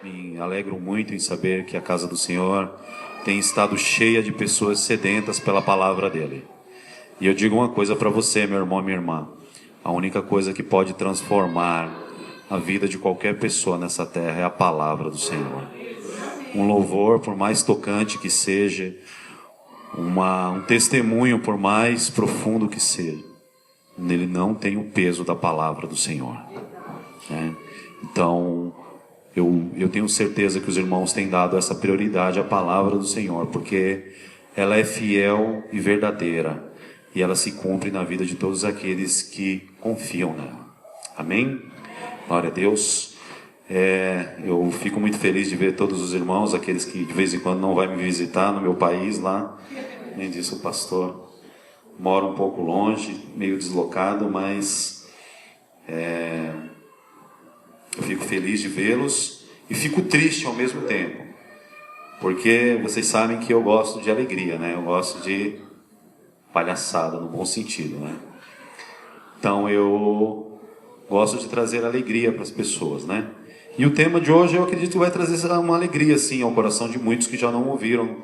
Me alegro muito em saber que a casa do Senhor tem estado cheia de pessoas sedentas pela palavra dele. E eu digo uma coisa para você, meu irmão e minha irmã: a única coisa que pode transformar a vida de qualquer pessoa nessa terra é a palavra do Senhor. Um louvor, por mais tocante que seja, um testemunho, por mais profundo que seja, ele não tem o peso da palavra do Senhor, né? Então, eu tenho certeza que os irmãos têm dado essa prioridade à palavra do Senhor, porque ela é fiel e verdadeira, e ela se cumpre na vida de todos aqueles que confiam nela. Amém? Glória a Deus. Eu fico muito feliz de ver todos os irmãos, aqueles que de vez em quando não vão me visitar no meu país lá. Nem disse o pastor, mora um pouco longe, meio deslocado, mas eu fico feliz de vê-los e fico triste ao mesmo tempo, porque vocês sabem que eu gosto de alegria, né? Eu gosto de palhaçada, no bom sentido, né? Então eu gosto de trazer alegria para as pessoas, né? E o tema de hoje eu acredito que vai trazer uma alegria, sim, ao coração de muitos que já não ouviram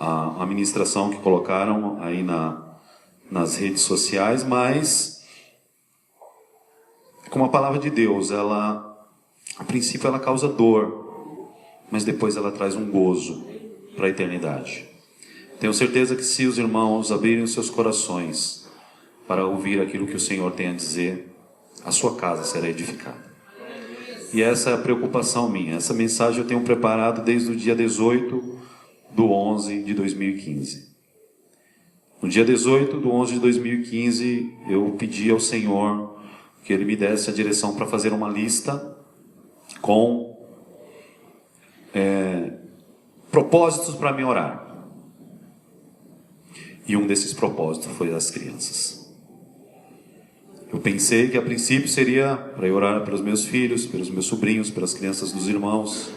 a ministração que colocaram aí nas redes sociais, mas como a palavra de Deus, ela, a princípio ela causa dor, mas depois ela traz um gozo para a eternidade. Tenho certeza que se os irmãos abrirem os seus corações para ouvir aquilo que o Senhor tem a dizer, a sua casa será edificada. E essa é a preocupação minha. Essa mensagem eu tenho preparado desde o dia 18/11 de 2015. No dia 18/11 de 2015, eu pedi ao Senhor que Ele me desse a direção para fazer uma lista com propósitos para me orar. E um desses propósitos foi as crianças. Eu pensei que a princípio seria para eu orar pelos meus filhos, pelos meus sobrinhos, pelas crianças dos irmãos,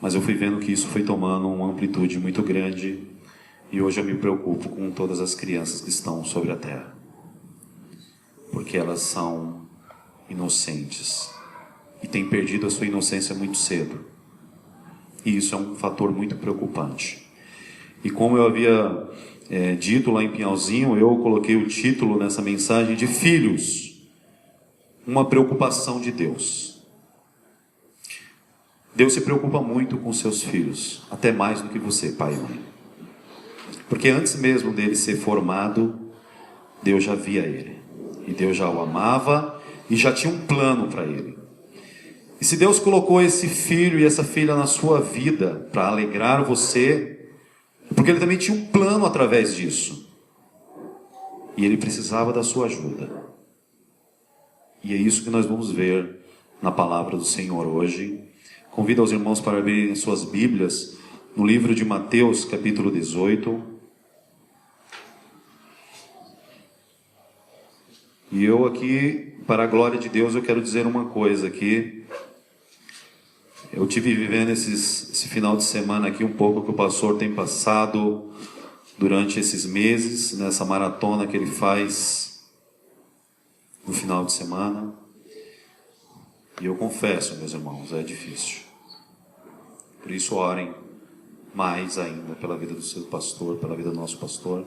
mas eu fui vendo que isso foi tomando uma amplitude muito grande, e hoje eu me preocupo com todas as crianças que estão sobre a terra, porque elas são inocentes e têm perdido a sua inocência muito cedo, e isso é um fator muito preocupante. E como eu havia dito lá em Pinhalzinho, eu coloquei o título nessa mensagem de Filhos, uma preocupação de Deus. Deus se preocupa muito com seus filhos, até mais do que você, pai e mãe, porque antes mesmo dele ser formado, Deus já via ele, e Deus já o amava e já tinha um plano para ele. E se Deus colocou esse filho e essa filha na sua vida para alegrar você, porque Ele também tinha um plano através disso, e Ele precisava da sua ajuda. E é isso que nós vamos ver na palavra do Senhor hoje. Convido os irmãos para abrirem suas Bíblias no livro de Mateus, capítulo 18. E eu aqui, para a glória de Deus, eu quero dizer uma coisa aqui. Eu tive vivendo esse final de semana aqui um pouco que o pastor tem passado durante esses meses, nessa maratona que ele faz no final de semana. E eu confesso, meus irmãos, é difícil. Por isso orem mais ainda pela vida do seu pastor, pela vida do nosso pastor,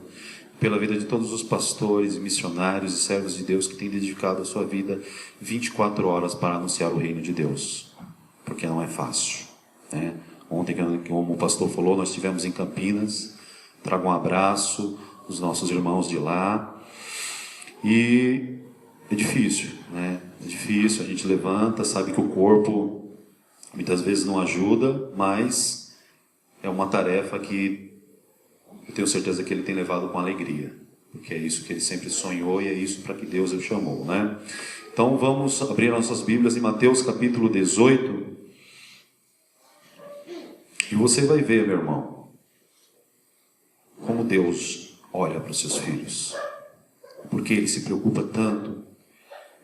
pela vida de todos os pastores, missionários e servos de Deus que têm dedicado a sua vida 24 horas para anunciar o reino de Deus. Porque não é fácil, né? Ontem, como o pastor falou, nós estivemos em Campinas. Trago um abraço dos nossos irmãos de lá. E é difícil, né? É difícil, a gente levanta, sabe que o corpo muitas vezes não ajuda, mas é uma tarefa que eu tenho certeza que ele tem levado com alegria, porque é isso que ele sempre sonhou e é isso para que Deus o chamou, né? Então vamos abrir nossas Bíblias em Mateus capítulo 18. E você vai ver, meu irmão, como Deus olha para os seus filhos. Porque Ele se preocupa tanto.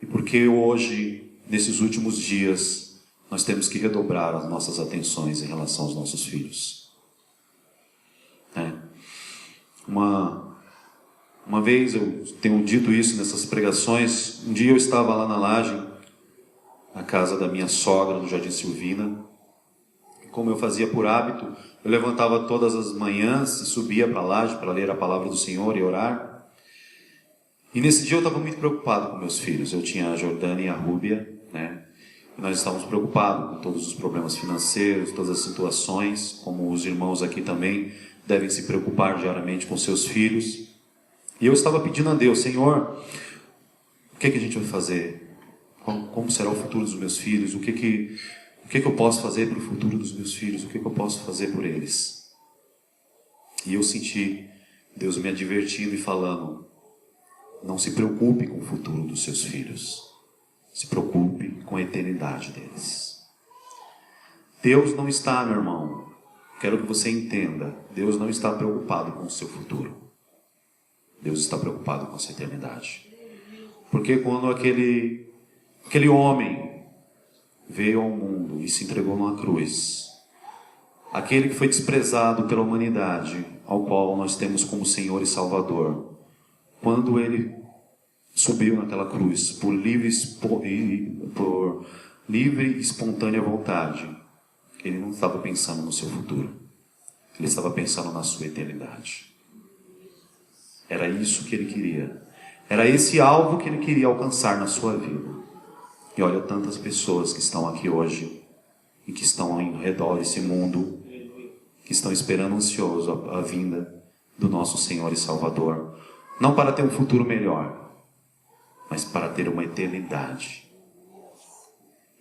E porque hoje, nesses últimos dias, nós temos que redobrar as nossas atenções em relação aos nossos filhos. Uma vez eu tenho dito isso nessas pregações. Um dia eu estava lá na laje, na casa da minha sogra, no Jardim Silvina, como eu fazia por hábito, eu levantava todas as manhãs e subia para a laje para ler a palavra do Senhor e orar. E nesse dia eu estava muito preocupado com meus filhos. Eu tinha a Jordânia e a Rúbia, né? E nós estávamos preocupados com todos os problemas financeiros, todas as situações, como os irmãos aqui também devem se preocupar diariamente com seus filhos. E eu estava pedindo a Deus: Senhor, o que a gente vai fazer? Como será o futuro dos meus filhos? O que eu posso fazer para o futuro dos meus filhos? O que eu posso fazer por eles? E eu senti Deus me advertindo e falando: não se preocupe com o futuro dos seus filhos. Se preocupe com a eternidade deles. Deus não está, meu irmão, quero que você entenda, Deus não está preocupado com o seu futuro. Deus está preocupado com a sua eternidade. Porque quando aquele homem veio ao mundo e se entregou numa cruz, aquele que foi desprezado pela humanidade, ao qual nós temos como Senhor e Salvador, quando ele subiu naquela cruz por livre e espontânea vontade, ele não estava pensando no seu futuro, ele estava pensando na sua eternidade. Era isso que ele queria, era esse alvo que ele queria alcançar na sua vida. E olha tantas pessoas que estão aqui hoje e que estão ao redor desse mundo, que estão esperando ansioso a vinda do nosso Senhor e Salvador, não para ter um futuro melhor, mas para ter uma eternidade.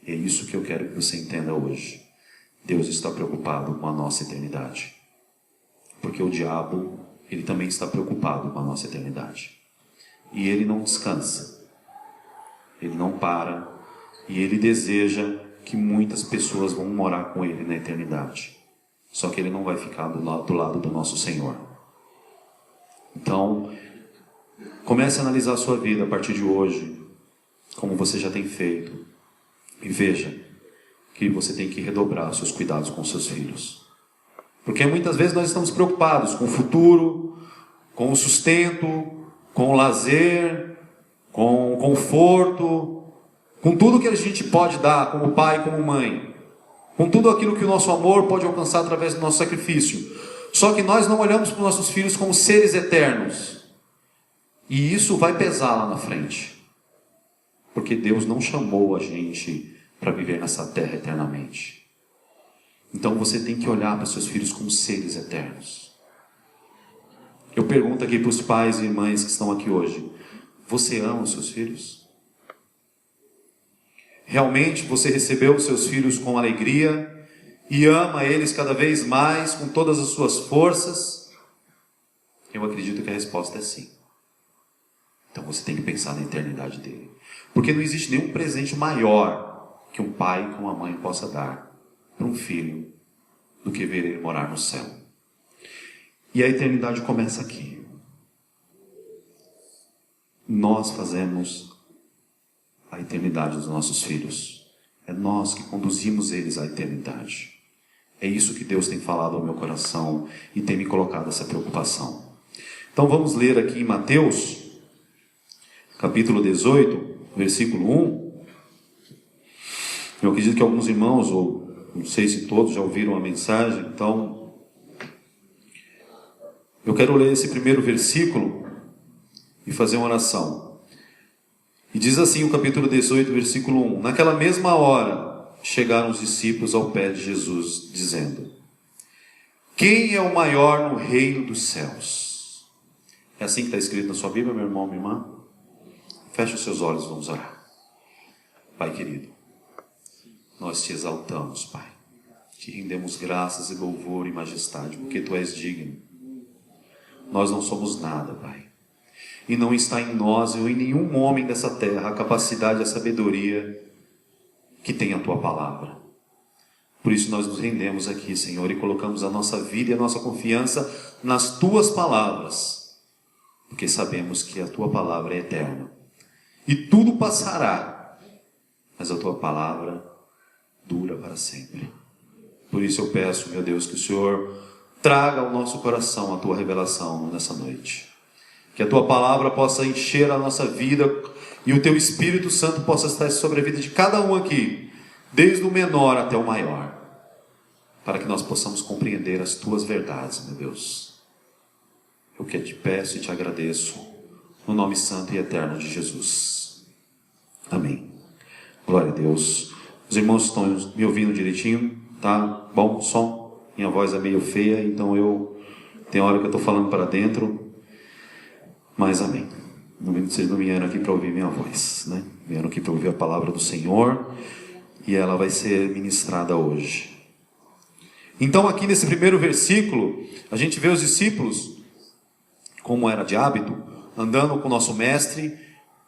E é isso que eu quero que você entenda hoje. Deus está preocupado com a nossa eternidade, porque o diabo, ele também está preocupado com a nossa eternidade, e ele não descansa, ele não para, e ele deseja que muitas pessoas vão morar com ele na eternidade, só que ele não vai ficar do lado do nosso Senhor. Então, comece a analisar a sua vida a partir de hoje, como você já tem feito, e veja que você tem que redobrar seus cuidados com seus filhos. Porque muitas vezes nós estamos preocupados com o futuro, com o sustento, com o lazer, com o conforto, com tudo que a gente pode dar como pai, como mãe, com tudo aquilo que o nosso amor pode alcançar através do nosso sacrifício. Só que nós não olhamos para os nossos filhos como seres eternos. E isso vai pesar lá na frente. Porque Deus não chamou a gente para viver nessa terra eternamente. Então você tem que olhar para seus filhos como seres eternos. Eu pergunto aqui para os pais e mães que estão aqui hoje: você ama os seus filhos? Realmente você recebeu os seus filhos com alegria e ama eles cada vez mais com todas as suas forças? Eu acredito que a resposta é sim. Então você tem que pensar na eternidade dele. Porque não existe nenhum presente maior que um pai e uma mãe possa dar para um filho do que ver ele morar no céu. E a eternidade começa aqui. Nós fazemos a eternidade dos nossos filhos. É nós que conduzimos eles à eternidade. É isso que Deus tem falado ao meu coração e tem me colocado essa preocupação. Então vamos ler aqui em Mateus, capítulo 18, versículo 1. Eu acredito que alguns irmãos, ou não sei se todos, já ouviram a mensagem, então eu quero ler esse primeiro versículo e fazer uma oração. E diz assim o capítulo 18, versículo 1: Naquela mesma hora chegaram os discípulos ao pé de Jesus, dizendo: quem é o maior no reino dos céus? É assim que está escrito na sua Bíblia, meu irmão, minha irmã? Feche os seus olhos, vamos orar. Pai querido, nós te exaltamos, Pai. Te rendemos graças e louvor e majestade, porque Tu és digno. Nós não somos nada, Pai. E não está em nós ou em nenhum homem dessa terra a capacidade e a sabedoria que tem a Tua palavra. Por isso nós nos rendemos aqui, Senhor, e colocamos a nossa vida e a nossa confiança nas Tuas palavras, porque sabemos que a Tua palavra é eterna. E tudo passará, mas a Tua palavra dura para sempre. Por isso eu peço, meu Deus, que o Senhor traga ao nosso coração a Tua revelação nessa noite. Que a Tua palavra possa encher a nossa vida e o Teu Espírito Santo possa estar sobre a vida de cada um aqui, desde o menor até o maior. para que nós possamos compreender as Tuas verdades, meu Deus. Eu que te peço e te agradeço, no nome santo e eterno de Jesus. Amém. Glória a Deus. Os irmãos estão me ouvindo direitinho? Tá bom o som? Minha voz é meio feia, então tem hora que eu estou falando para dentro, mas amém. Vocês não vieram aqui para ouvir minha voz, né? Vieram aqui para ouvir a palavra do Senhor, e ela vai ser ministrada hoje. Então aqui nesse primeiro versículo, a gente vê os discípulos, como era de hábito, andando com o nosso mestre,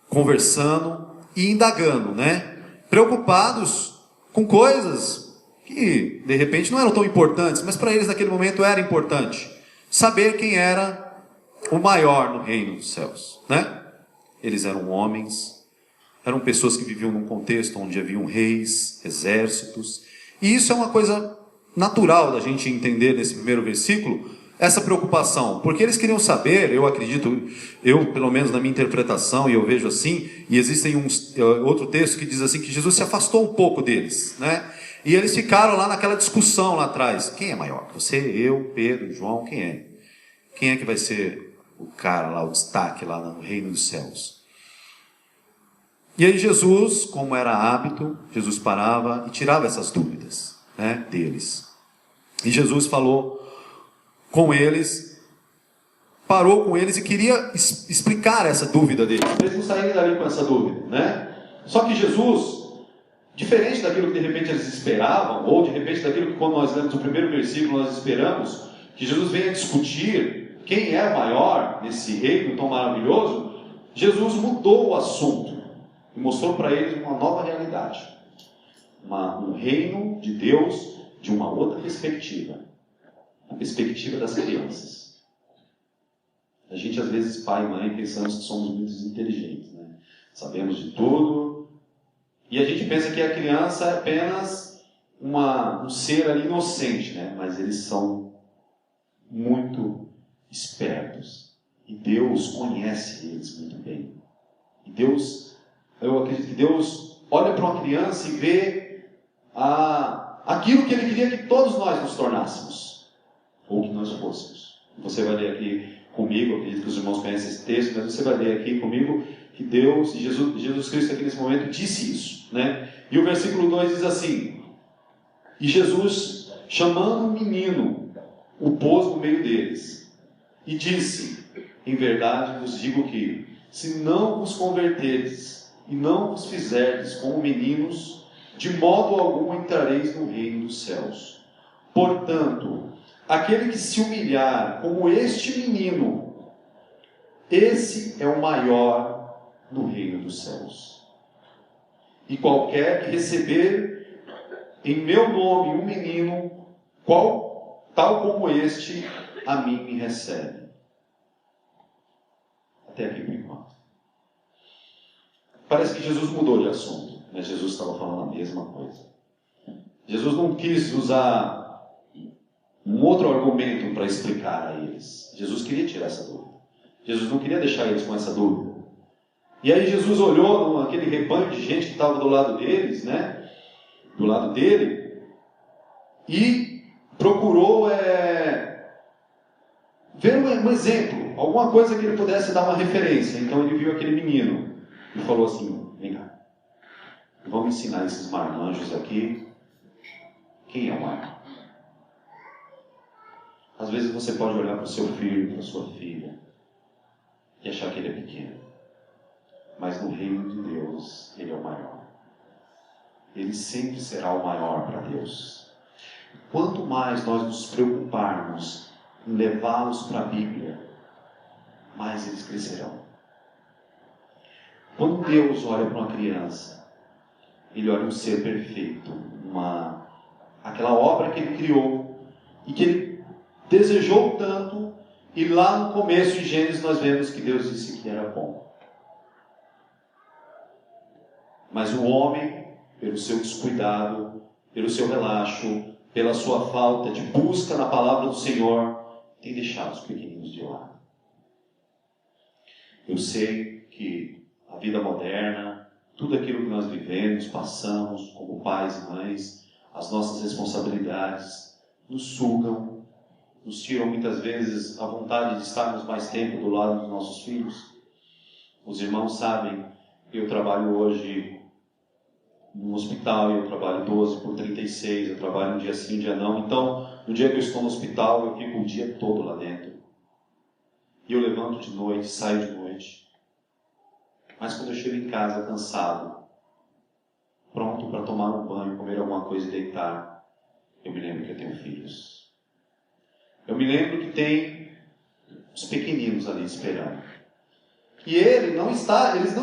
conversando e indagando, né? Preocupados com coisas que de repente não eram tão importantes, mas para eles naquele momento era importante saber quem era o maior no reino dos céus, né? Eles eram homens, eram pessoas que viviam num contexto onde haviam reis, exércitos, e isso é uma coisa natural da gente entender nesse primeiro versículo, essa preocupação, porque eles queriam saber, eu acredito, pelo menos na minha interpretação, e eu vejo assim, e existem outro texto que diz assim, que Jesus se afastou um pouco deles, né? E eles ficaram lá naquela discussão lá atrás, quem é maior? Você, eu, Pedro, João, quem é? Quem é que vai ser o cara lá, o destaque lá no reino dos céus? E aí Jesus, como era hábito, Jesus parava e tirava essas dúvidas, né, deles. E Jesus falou com eles, parou com eles e queria explicar essa dúvida deles. Eles não saírem dali com essa dúvida, né? Só que Jesus, diferente daquilo que de repente eles esperavam, ou de repente daquilo que quando nós lemos o primeiro versículo nós esperamos, que Jesus venha discutir quem é o maior nesse reino tão maravilhoso, Jesus mudou o assunto e mostrou para eles uma nova realidade. Um reino de Deus de uma outra perspectiva. A perspectiva das crianças. A gente às vezes, pai e mãe, pensamos que somos muito inteligentes, né? Sabemos de tudo. E a gente pensa que a criança é apenas um ser ali inocente, né? Mas eles são muito espertos. E Deus conhece eles muito bem. E eu acredito que Deus olha para uma criança e vê aquilo que Ele queria que todos nós nos tornássemos. Ou que nós fôssemos. Você vai ler aqui comigo, acredito que os irmãos conhecem esse texto, mas você vai ler aqui comigo que Deus, e Jesus Cristo aqui nesse momento disse isso, né? E o versículo 2 diz assim: e Jesus, chamando um menino, o pôs no meio deles, e disse: em verdade vos digo que, se não vos converterdes e não vos fizerdes como meninos, de modo algum entrareis no reino dos céus. Portanto, aquele que se humilhar como este menino, esse é o maior no reino dos céus. E qualquer que receber em meu nome um menino, tal como este, a mim me recebe. Até aqui por enquanto. Parece que Jesus mudou de assunto, mas Jesus estava falando a mesma coisa. Jesus não quis usar um outro argumento para explicar a eles. Jesus queria tirar essa dúvida. Jesus não queria deixar eles com essa dúvida. E aí Jesus olhou naquele rebanho de gente que estava do lado deles, né? Do lado dele, e procurou ver um exemplo, alguma coisa que ele pudesse dar uma referência. Então ele viu aquele menino e falou assim: vem cá, vamos ensinar esses marmanjos aqui quem é o maior. Às vezes você pode olhar para o seu filho, para a sua filha, e achar que ele é pequeno. Mas no reino de Deus, ele é o maior. Ele sempre será o maior para Deus. Quanto mais nós nos preocuparmos em levá-los para a Bíblia, mais eles crescerão. Quando Deus olha para uma criança, Ele olha um ser perfeito, aquela obra que Ele criou e que Ele desejou tanto, e lá no começo, em Gênesis, nós vemos que Deus disse que era bom. Mas o homem, pelo seu descuidado, pelo seu relaxo, pela sua falta de busca na palavra do Senhor, tem deixado os pequeninos de lado. Eu sei que a vida moderna, tudo aquilo que nós vivemos, passamos como pais e mães, as nossas responsabilidades, nos sugam, nos tiram muitas vezes a vontade de estarmos mais tempo do lado dos nossos filhos. Os irmãos sabem que eu trabalho hoje no hospital, eu trabalho 12 por 36, eu trabalho um dia sim, um dia não. Então, no dia que eu estou no hospital, eu fico o dia todo lá dentro. E eu levanto de noite, saio de noite. Mas quando eu chego em casa cansado, pronto para tomar um banho, comer alguma coisa e deitar, eu me lembro que eu tenho filhos. Eu me lembro que tem os pequeninos ali esperando. E eles não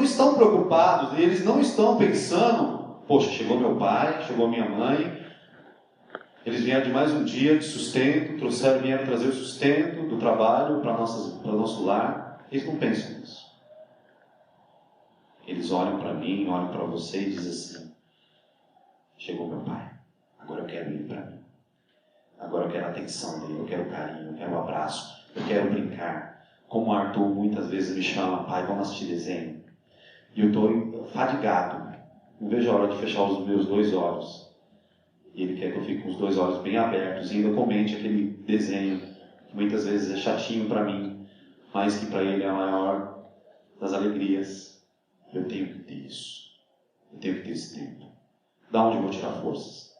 estão preocupados, eles não estão pensando, poxa, chegou meu pai, chegou minha mãe, eles vieram de mais um dia de sustento, vieram trazer o sustento do trabalho para o nosso lar. Eles não pensam nisso. Eles olham para mim, olham para você e dizem assim, chegou meu pai, agora eu quero ele para mim. Agora eu quero a atenção dele, eu quero carinho, eu quero um abraço, eu quero brincar. Como o Arthur muitas vezes me chama, pai, vamos assistir desenho. E eu estou fadigado, não vejo a hora de fechar os meus 2 olhos. E ele quer que eu fique com os 2 olhos bem abertos e ainda comente aquele desenho, que muitas vezes é chatinho para mim, mas que para ele é a maior das alegrias. Eu tenho que ter isso. Eu tenho que ter esse tempo. Da onde eu vou tirar forças?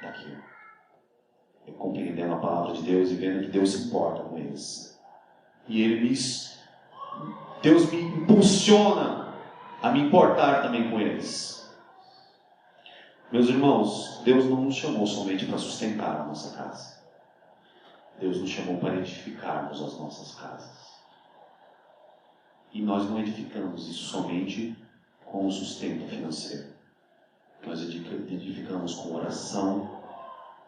Daqui, ó. Eu compreendendo a palavra de Deus e vendo que Deus se importa com eles. E Deus me impulsiona a me importar também com eles. Meus irmãos, Deus não nos chamou somente para sustentar a nossa casa. Deus nos chamou para edificarmos as nossas casas. E nós não edificamos isso somente com o sustento financeiro. Nós edificamos com oração,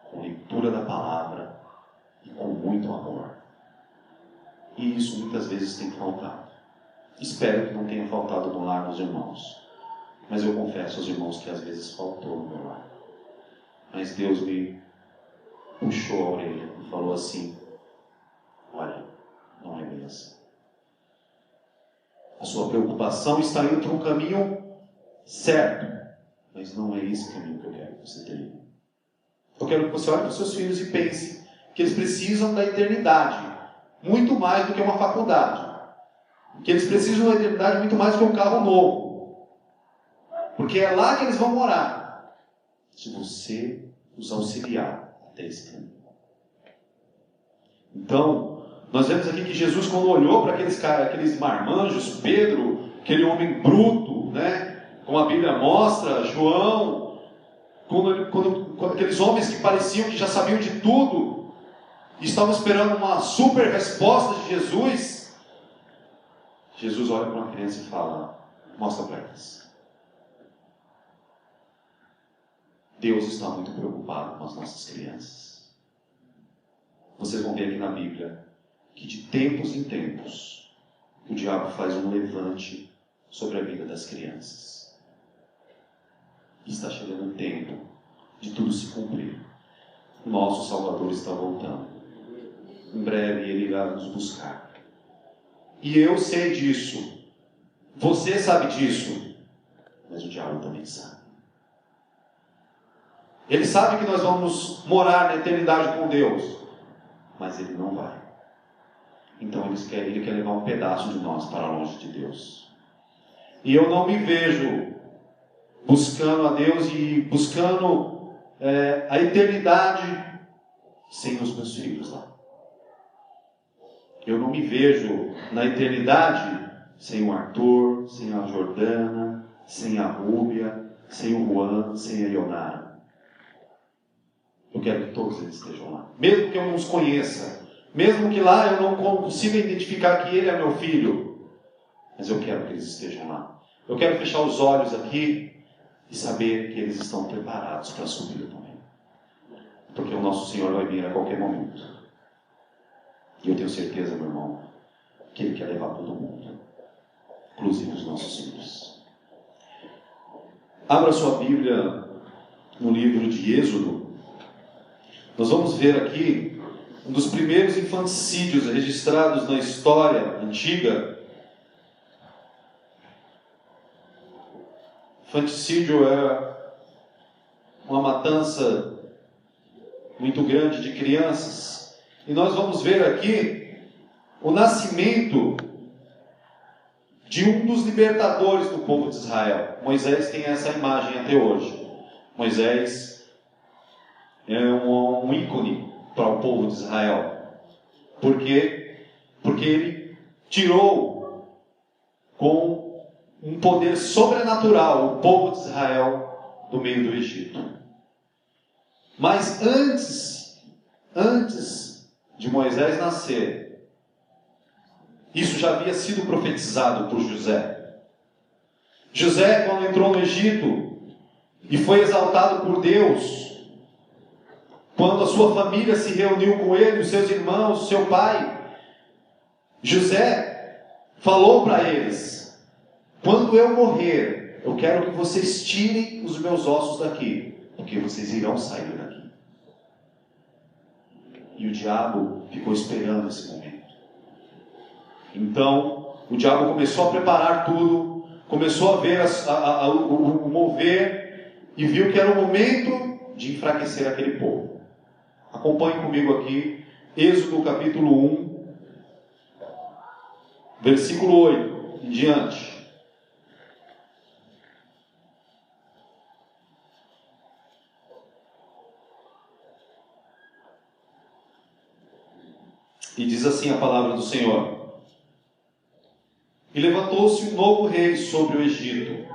com leitura da palavra e com muito amor. E isso muitas vezes tem faltado. Espero que não tenha faltado no lar dos irmãos. Mas eu confesso aos irmãos que às vezes faltou no meu lar. Mas Deus me puxou a orelha e falou assim, olha, não é bem assim. A sua preocupação está indo para um caminho certo, mas não é esse caminho que eu quero que você tenha. Eu quero que você olhe para os seus filhos e pense que eles precisam da eternidade, muito mais do que uma faculdade. Que eles precisam da eternidade muito mais do que um carro novo. Porque é lá que eles vão morar, se você os auxiliar até esse caminho. Então, nós vemos aqui que Jesus, quando olhou para aqueles marmanjos, Pedro, aquele homem bruto, né, como a Bíblia mostra, João, quando aqueles homens que pareciam que já sabiam de tudo, e estavam esperando uma super resposta de Jesus, Jesus olha para uma criança e fala, mostra para eles. Deus está muito preocupado com as nossas crianças. Vocês vão ver aqui na Bíblia que de tempos em tempos o diabo faz um levante sobre a vida das crianças. E está chegando o tempo de tudo se cumprir. O nosso Salvador está voltando. Em breve Ele irá nos buscar. E eu sei disso. Você sabe disso. Mas o diabo também sabe. Ele sabe que nós vamos morar na eternidade com Deus. Mas ele não vai. Então ele quer levar um pedaço de nós para longe de Deus. E eu não me vejo buscando a Deus e buscando a eternidade sem os meus filhos lá. Eu não me vejo na eternidade sem o Arthur, sem a Jordana, sem a Rúbia, sem o Juan, sem a Ionara. Eu quero que todos eles estejam lá. Mesmo que eu não os conheça, mesmo que lá eu não consiga identificar que ele é meu filho, mas eu quero que eles estejam lá. Eu quero fechar os olhos aqui e saber que eles estão preparados para subir também. Porque o nosso Senhor vai vir a qualquer momento. E eu tenho certeza, meu irmão, que Ele quer levar todo mundo, inclusive os nossos filhos. Abra sua Bíblia no livro de Êxodo. Nós vamos ver aqui um dos primeiros infanticídios registrados na história antiga. Infanticídio é uma matança muito grande de crianças. E nós vamos ver aqui o nascimento de um dos libertadores do povo de Israel. Moisés tem essa imagem até hoje. Moisés é um ícone para o povo de Israel. Por quê? Porque ele tirou com um poder sobrenatural o povo de Israel do meio do Egito. Mas antes de Moisés nascer, isso já havia sido profetizado por José. José, quando entrou no Egito e foi exaltado por Deus, quando a sua família se reuniu com ele, os seus irmãos, o seu pai, José falou para eles: quando eu morrer, eu quero que vocês tirem os meus ossos daqui, porque vocês irão sair daqui. E o diabo ficou esperando esse momento. Então, o diabo começou a preparar tudo, começou a ver o mover, e viu que era o momento de enfraquecer aquele povo. Acompanhe comigo aqui, Êxodo capítulo 1, versículo 8 em diante. E diz assim a palavra do Senhor: e levantou-se um novo rei sobre o Egito,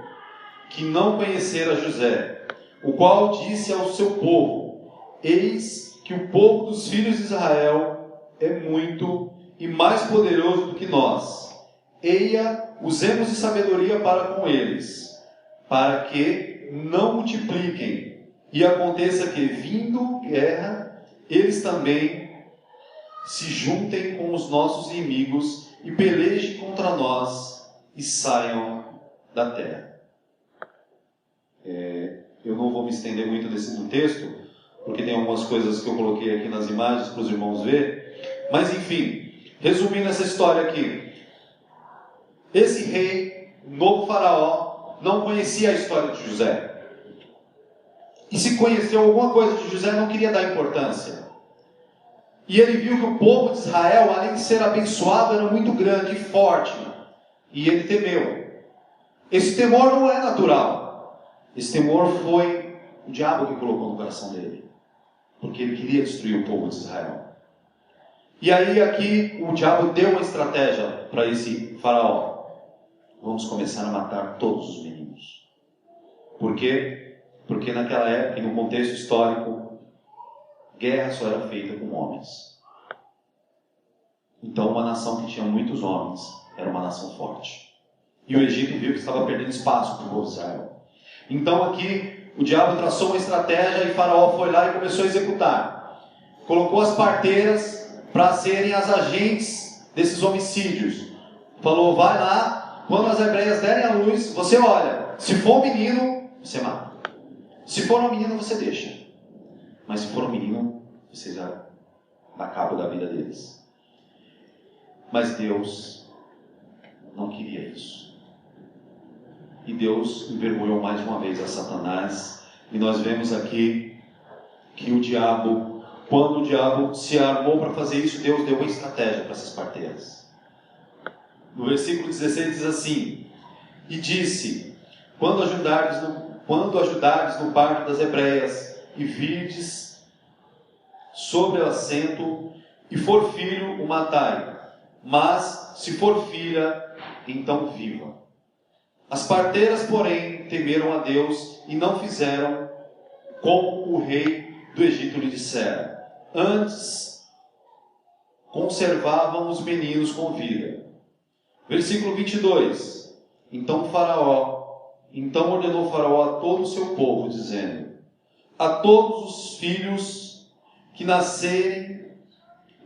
que não conhecera José, o qual disse ao seu povo: eis que o povo dos filhos de Israel é muito e mais poderoso do que nós. Eia, usemos de sabedoria para com eles, para que não multipliquem, e aconteça que, vindo guerra, eles também se juntem com os nossos inimigos e pelejem contra nós e saiam da terra. Eu não vou me estender muito no texto, porque tem algumas coisas que eu coloquei aqui nas imagens para os irmãos verem. Mas enfim, resumindo essa história aqui. Esse rei, o novo faraó, não conhecia a história de José. E se conheceu alguma coisa de José, não queria dar importância. E ele viu que o povo de Israel, além de ser abençoado, era muito grande e forte. E ele temeu. Esse temor não é natural. Esse temor foi o diabo que colocou no coração dele. Porque ele queria destruir o povo de Israel. E aí aqui o diabo deu uma estratégia para esse faraó. Vamos começar a matar todos os meninos. Por quê? Porque naquela época, e no contexto histórico, guerra só era feita com homens. Então uma nação que tinha muitos homens era uma nação forte. E o Egito viu que estava perdendo espaço para o povo de Israel. Então aqui o diabo traçou uma estratégia e Faraó foi lá e começou a executar. Colocou as parteiras para serem as agentes desses homicídios. Falou: vai lá, quando as hebreias derem a luz, você olha. Se for um menino, você mata. Se for uma menina, você deixa. Mas se for um menino, você já dá cabo da vida deles. Mas Deus não queria isso. E Deus envergonhou mais uma vez a Satanás. E nós vemos aqui que o diabo, quando o diabo se armou para fazer isso, Deus deu uma estratégia para essas parteiras. No versículo 16 diz assim: e disse: quando ajudardes no parto das hebreias, e virdes sobre o assento, e for filho, o matai. Mas, se for filha, então viva. As parteiras, porém, temeram a Deus e não fizeram como o rei do Egito lhe dissera. Antes, conservavam os meninos com vida. Versículo 22. Então ordenou Faraó a todo o seu povo, dizendo: a todos os filhos que nascerem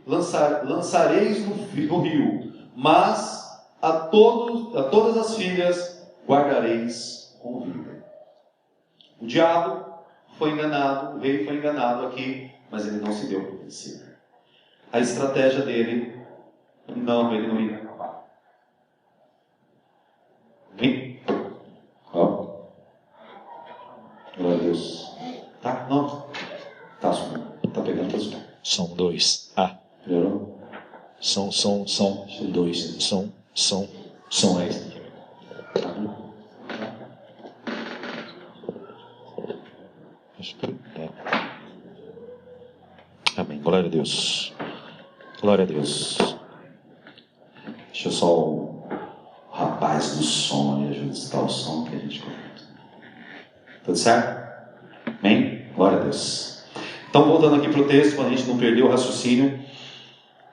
lançareis no rio, mas a todas as filhas guardareis com vida. O diabo foi enganado, o rei foi enganado aqui, mas ele não se deu por vencido. A estratégia dele, ele não ia acabar. Vem. Glória a Deus. Tá? Não. Tá pegando. Som 2. Melhorou? Som 2. Som é esse. Amém. Glória a Deus. Glória a Deus. Deixa eu só o rapaz do som me ajustar o som que a gente comenta. Tudo certo? Amém? Glória a Deus. Então, voltando aqui para o texto, para a gente não perder o raciocínio.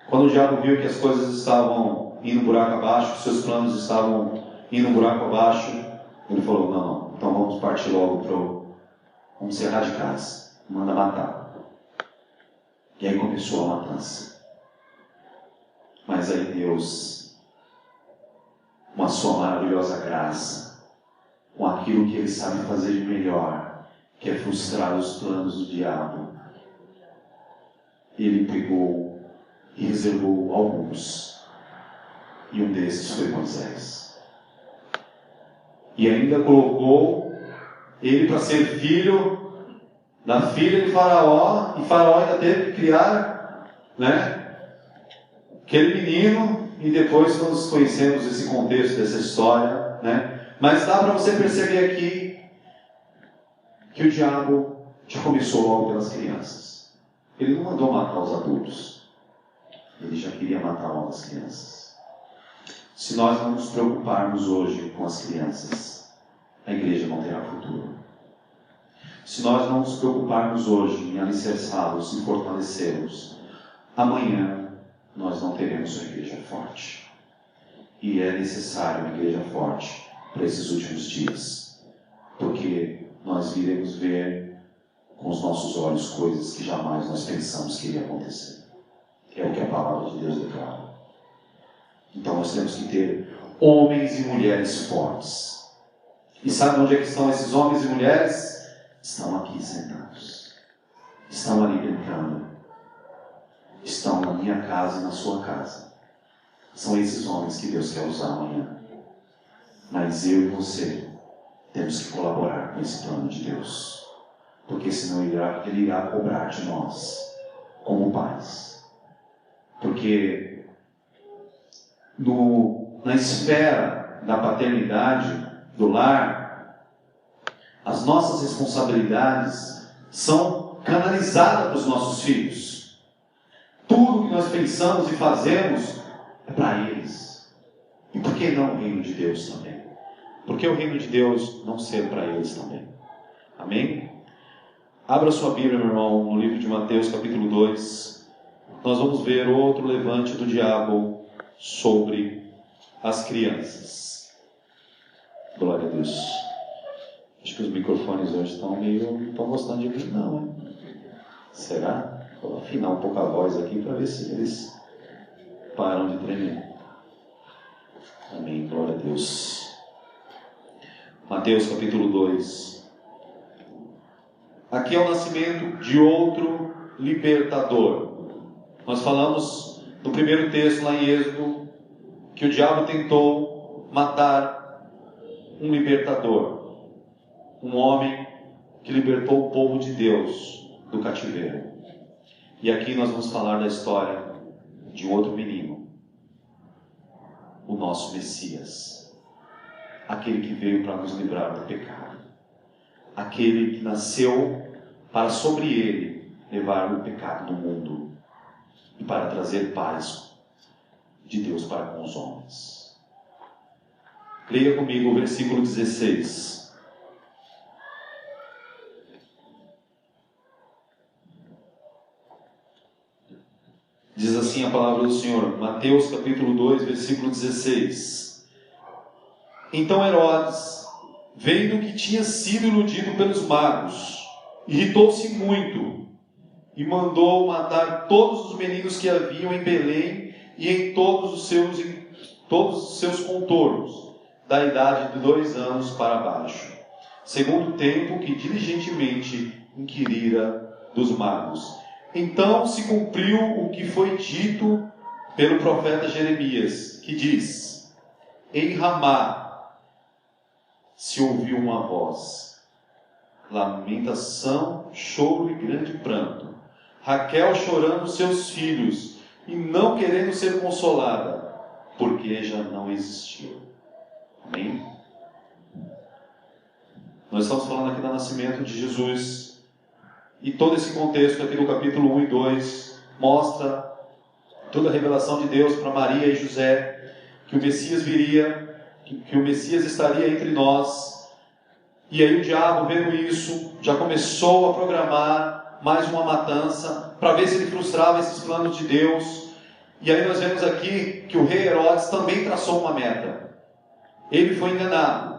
Quando o diabo viu que as coisas estavam indo buraco abaixo, seus planos estavam indo buraco abaixo, ele falou, não, então vamos partir logo vamos ser radicais, manda matar. E aí começou a matança. Mas aí Deus, com a sua maravilhosa graça, com aquilo que Ele sabe fazer de melhor, que é frustrar os planos do diabo, Ele pegou e reservou alguns. E um desses foi Moisés. E ainda colocou ele para ser filho da filha de Faraó, e Faraó ainda teve que criar, aquele menino, e depois nós conhecemos esse contexto dessa história, Mas dá para você perceber aqui que o diabo já começou logo pelas crianças. Ele não mandou matar os adultos, ele já queria matar logo as crianças. Se nós não nos preocuparmos hoje com as crianças, a igreja não terá futuro. Se nós não nos preocuparmos hoje em alicerçá-los e fortalecê-los, amanhã nós não teremos uma igreja forte. E é necessário uma igreja forte para esses últimos dias, porque nós iremos ver com os nossos olhos coisas que jamais nós pensamos que iria acontecer. É o que a palavra de Deus declara. Então nós temos que ter homens e mulheres fortes. E sabe onde é que estão esses homens e mulheres? Estão aqui sentados. Estão ali brincando. Estão na minha casa e na sua casa. São esses homens que Deus quer usar amanhã. Mas eu e você temos que colaborar com esse plano de Deus. Porque senão Ele irá cobrar de nós, como pais. Porque na esfera da paternidade, do lar, as nossas responsabilidades são canalizadas para os nossos filhos. Tudo que nós pensamos e fazemos é para eles. E por que não o reino de Deus também? Por que o reino de Deus não ser para eles também? Amém? Abra sua Bíblia, meu irmão, no livro de Mateus, capítulo 2. Nós vamos ver outro levante do diabo sobre as crianças. Glória a Deus. Acho que os microfones hoje não estão gostando de mim, não, hein? Será? Vou afinar um pouco a voz aqui para ver se eles param de tremer. Amém, glória a Deus. Mateus capítulo 2. Aqui é o nascimento de outro libertador. Nós falamos no primeiro texto lá em Êxodo que o diabo tentou matar um libertador. Um homem que libertou o povo de Deus do cativeiro. E aqui nós vamos falar da história de um outro menino. O nosso Messias. Aquele que veio para nos livrar do pecado. Aquele que nasceu para sobre ele levar o pecado do mundo. E para trazer paz de Deus para com os homens. Leia comigo o versículo 16. Diz assim a palavra do Senhor, Mateus capítulo 2, versículo 16. Então Herodes, vendo que tinha sido iludido pelos magos, irritou-se muito e mandou matar todos os meninos que haviam em Belém e em todos os seus contornos, da idade de 2 anos para baixo, segundo o tempo que diligentemente inquirira dos magos. Então se cumpriu o que foi dito pelo profeta Jeremias, que diz: em Ramá se ouviu uma voz, lamentação, choro e grande pranto. Raquel chorando seus filhos e não querendo ser consolada, porque já não existiam. Amém? Nós estamos falando aqui do nascimento de Jesus, e todo esse contexto aqui do capítulo 1 e 2 mostra toda a revelação de Deus para Maria e José, que o Messias viria, que o Messias estaria entre nós. E aí o diabo, vendo isso, já começou a programar mais uma matança, para ver se ele frustrava esses planos de Deus. E aí nós vemos aqui que o rei Herodes também traçou uma meta. Ele foi enganado.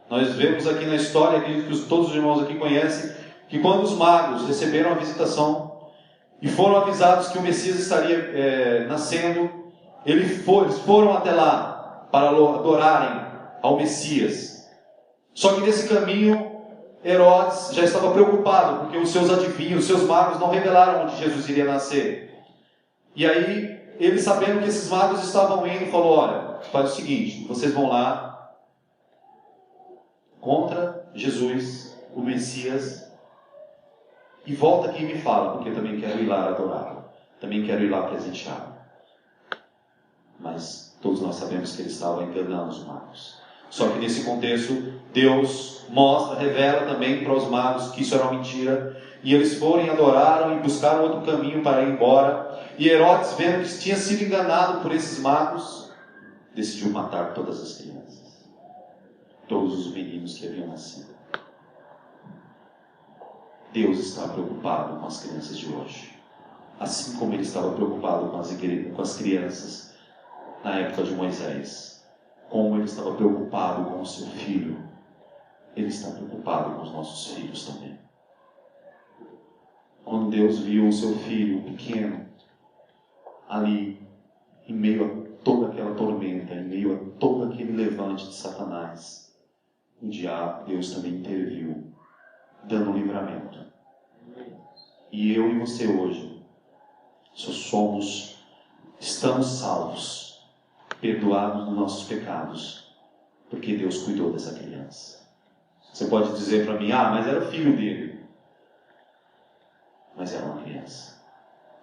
Nós vemos aqui na história, acredito que todos os irmãos aqui conhecem, que quando os magos receberam a visitação e foram avisados que o Messias estaria nascendo, eles foram até lá para adorarem ao Messias. Só que nesse caminho, Herodes já estava preocupado, porque os seus adivinhos, os seus magos não revelaram onde Jesus iria nascer. E aí, ele, sabendo que esses magos estavam indo, falou: olha, faz o seguinte, vocês vão lá contra Jesus, o Messias, e volta aqui e me fala, porque eu também quero ir lá adorá-lo, também quero ir lá presenteá-lo. Mas todos nós sabemos que ele estava enganando os magos. Só que nesse contexto, Deus mostra, revela também para os magos que isso era uma mentira, e eles foram, adoraram e buscaram outro caminho para ir embora. E Herodes, vendo que tinha sido enganado por esses magos, decidiu matar todas as crianças, todos os meninos que haviam nascido. Deus está preocupado com as crianças de hoje, assim como ele estava preocupado com as crianças na época de Moisés. Como ele estava preocupado com o seu filho, ele está preocupado com os nossos filhos também. Quando Deus viu o seu filho pequeno ali, em meio a toda aquela tormenta, em meio a todo aquele levante de Satanás, o diabo, Deus também interviu, dando um livramento. E eu e você hoje estamos salvos, perdoados dos nossos pecados, porque Deus cuidou dessa criança. Você pode dizer para mim: mas era o filho dele. Mas era uma criança,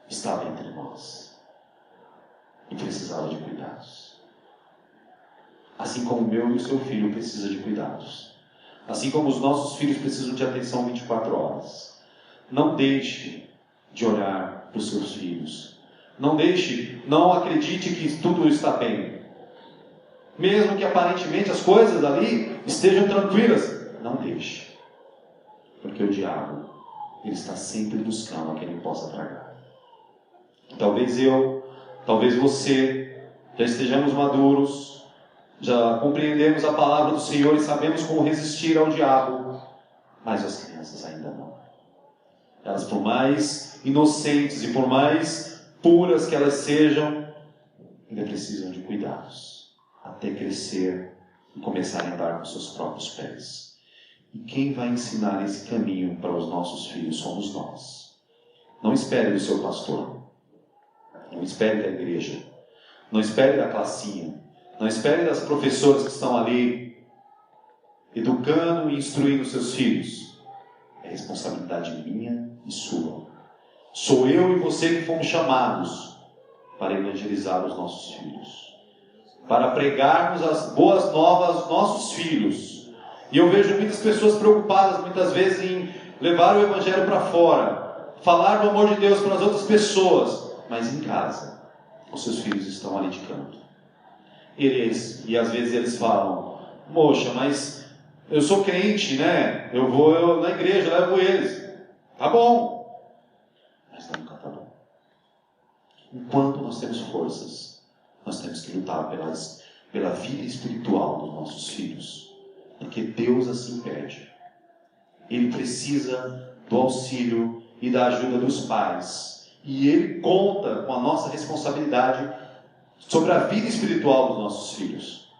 estava entre nós e precisava de cuidados. Assim como o meu e o seu filho precisa de cuidados, assim como os nossos filhos precisam de atenção 24 horas. Não deixe de olhar para os seus filhos. Não acredite que tudo está bem. Mesmo que aparentemente as coisas ali estejam tranquilas, não deixe. Porque o diabo, ele está sempre buscando a quem ele possa tragar. Talvez talvez você, já estejamos maduros, já compreendemos a palavra do Senhor e sabemos como resistir ao diabo, mas as crianças ainda não. Elas, por mais inocentes e por mais puras que elas sejam, ainda precisam de cuidados, até crescer e começarem a andar com seus próprios pés. E quem vai ensinar esse caminho para os nossos filhos somos nós. Não espere do seu pastor, não espere da igreja, não espere da classinha, não espere das professoras que estão ali educando e instruindo seus filhos. É responsabilidade minha e sua. Sou eu e você que fomos chamados para evangelizar os nossos filhos, para pregarmos as boas novas aos nossos filhos. E eu vejo muitas pessoas preocupadas muitas vezes em levar o evangelho para fora, falar do amor de Deus para as outras pessoas, mas em casa os seus filhos estão ali de canto. E às vezes eles falam: moxa, mas eu sou crente, né? Eu vou na igreja, levo eles. Tá bom, mas nunca tá bom. Enquanto nós temos forças, nós temos que lutar pela vida espiritual dos nossos filhos, porque Deus assim pede. Ele precisa do auxílio e da ajuda dos pais, e Ele conta com a nossa responsabilidade sobre a vida espiritual dos nossos filhos.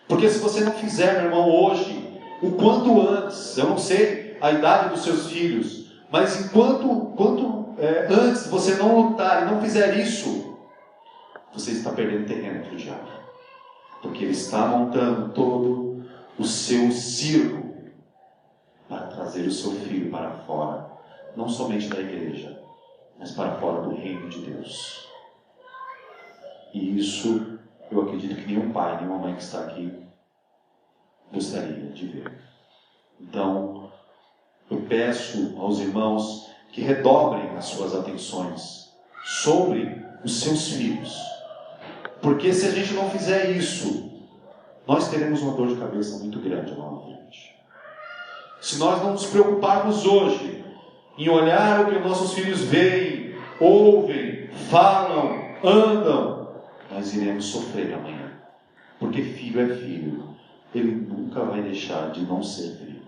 Porque se você não fizer, meu irmão, hoje, o quanto antes, eu não sei a idade dos seus filhos, mas enquanto antes você não lutar e não fizer isso, você está perdendo terreno para o diabo. Porque ele está montando todo o seu circo para trazer o seu filho para fora, não somente da igreja, mas para fora do reino de Deus. E isso eu acredito que nenhum pai, nenhuma mãe que está aqui gostaria de ver. Então, eu peço aos irmãos que redobrem as suas atenções sobre os seus filhos. Porque se a gente não fizer isso, nós teremos uma dor de cabeça muito grande lá na frente. Se nós não nos preocuparmos hoje em olhar o que os nossos filhos veem, ouvem, falam, andam, nós iremos sofrer amanhã. Porque filho é filho. Ele nunca vai deixar de não ser filho.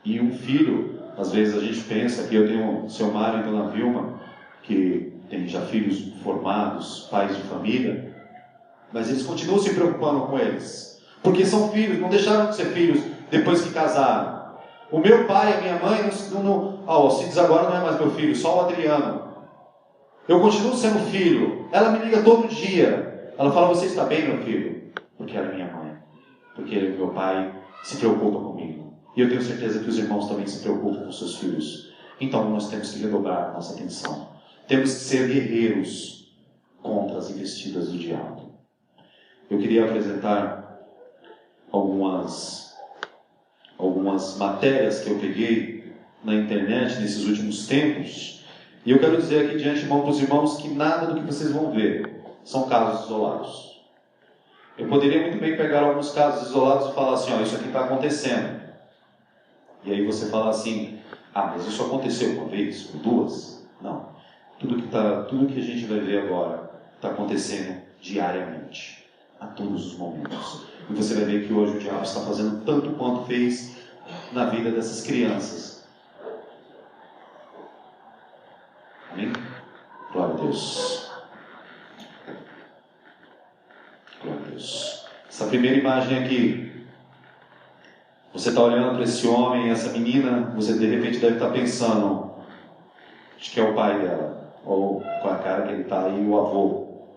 E um filho, às vezes a gente pensa que eu tenho o seu Mário e Dona Vilma, que tem já filhos formados, pais de família, mas eles continuam se preocupando com eles. Porque são filhos, não deixaram de ser filhos depois que casaram. O meu pai e a minha mãe, o Alcides agora não é mais meu filho, só o Adriano. Eu continuo sendo filho. Ela me liga todo dia. Ela fala, você está bem, meu filho? Porque ela é minha mãe. Porque meu pai se preocupa comigo. E eu tenho certeza que os irmãos também se preocupam com seus filhos. Então nós temos que redobrar a nossa atenção. Temos que ser guerreiros contra as investidas do diabo. Eu queria apresentar algumas matérias que eu peguei na internet nesses últimos tempos. E eu quero dizer aqui de antemão para os irmãos que nada do que vocês vão ver são casos isolados. Eu poderia muito bem pegar alguns casos isolados e falar assim, isso aqui está acontecendo. E aí você fala assim, mas isso aconteceu uma vez, ou duas? Não. Tudo que a gente vai ver agora está acontecendo diariamente, a todos os momentos. E você vai ver que hoje o diabo está fazendo tanto quanto fez na vida dessas crianças. Amém? Glória a Deus. Glória a Deus. Essa primeira imagem aqui, você está olhando para esse homem, essa menina, você de repente deve estar pensando, acho que é o pai dela, ou com a cara que ele está aí, o avô.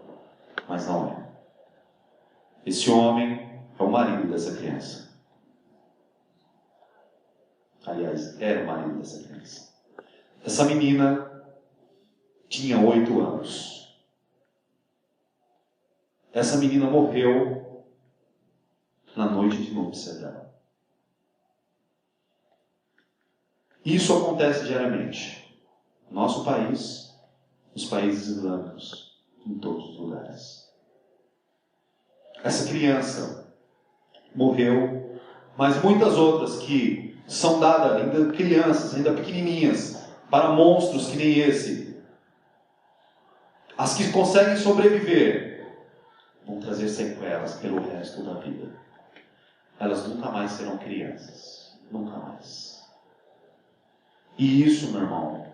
Mas não é. Esse homem é o marido dessa criança. Aliás, era o marido dessa criança. Essa menina tinha 8 anos. Essa menina morreu na noite de núpcia dela. Isso acontece diariamente. No nosso país, nos países islâmicos, em todos os lugares. Essa criança morreu, mas muitas outras que são dadas, ainda crianças, ainda pequenininhas, para monstros que nem esse. As que conseguem sobreviver vão trazer sequelas pelo resto da vida. Elas nunca mais serão crianças. Nunca mais. E isso, meu irmão,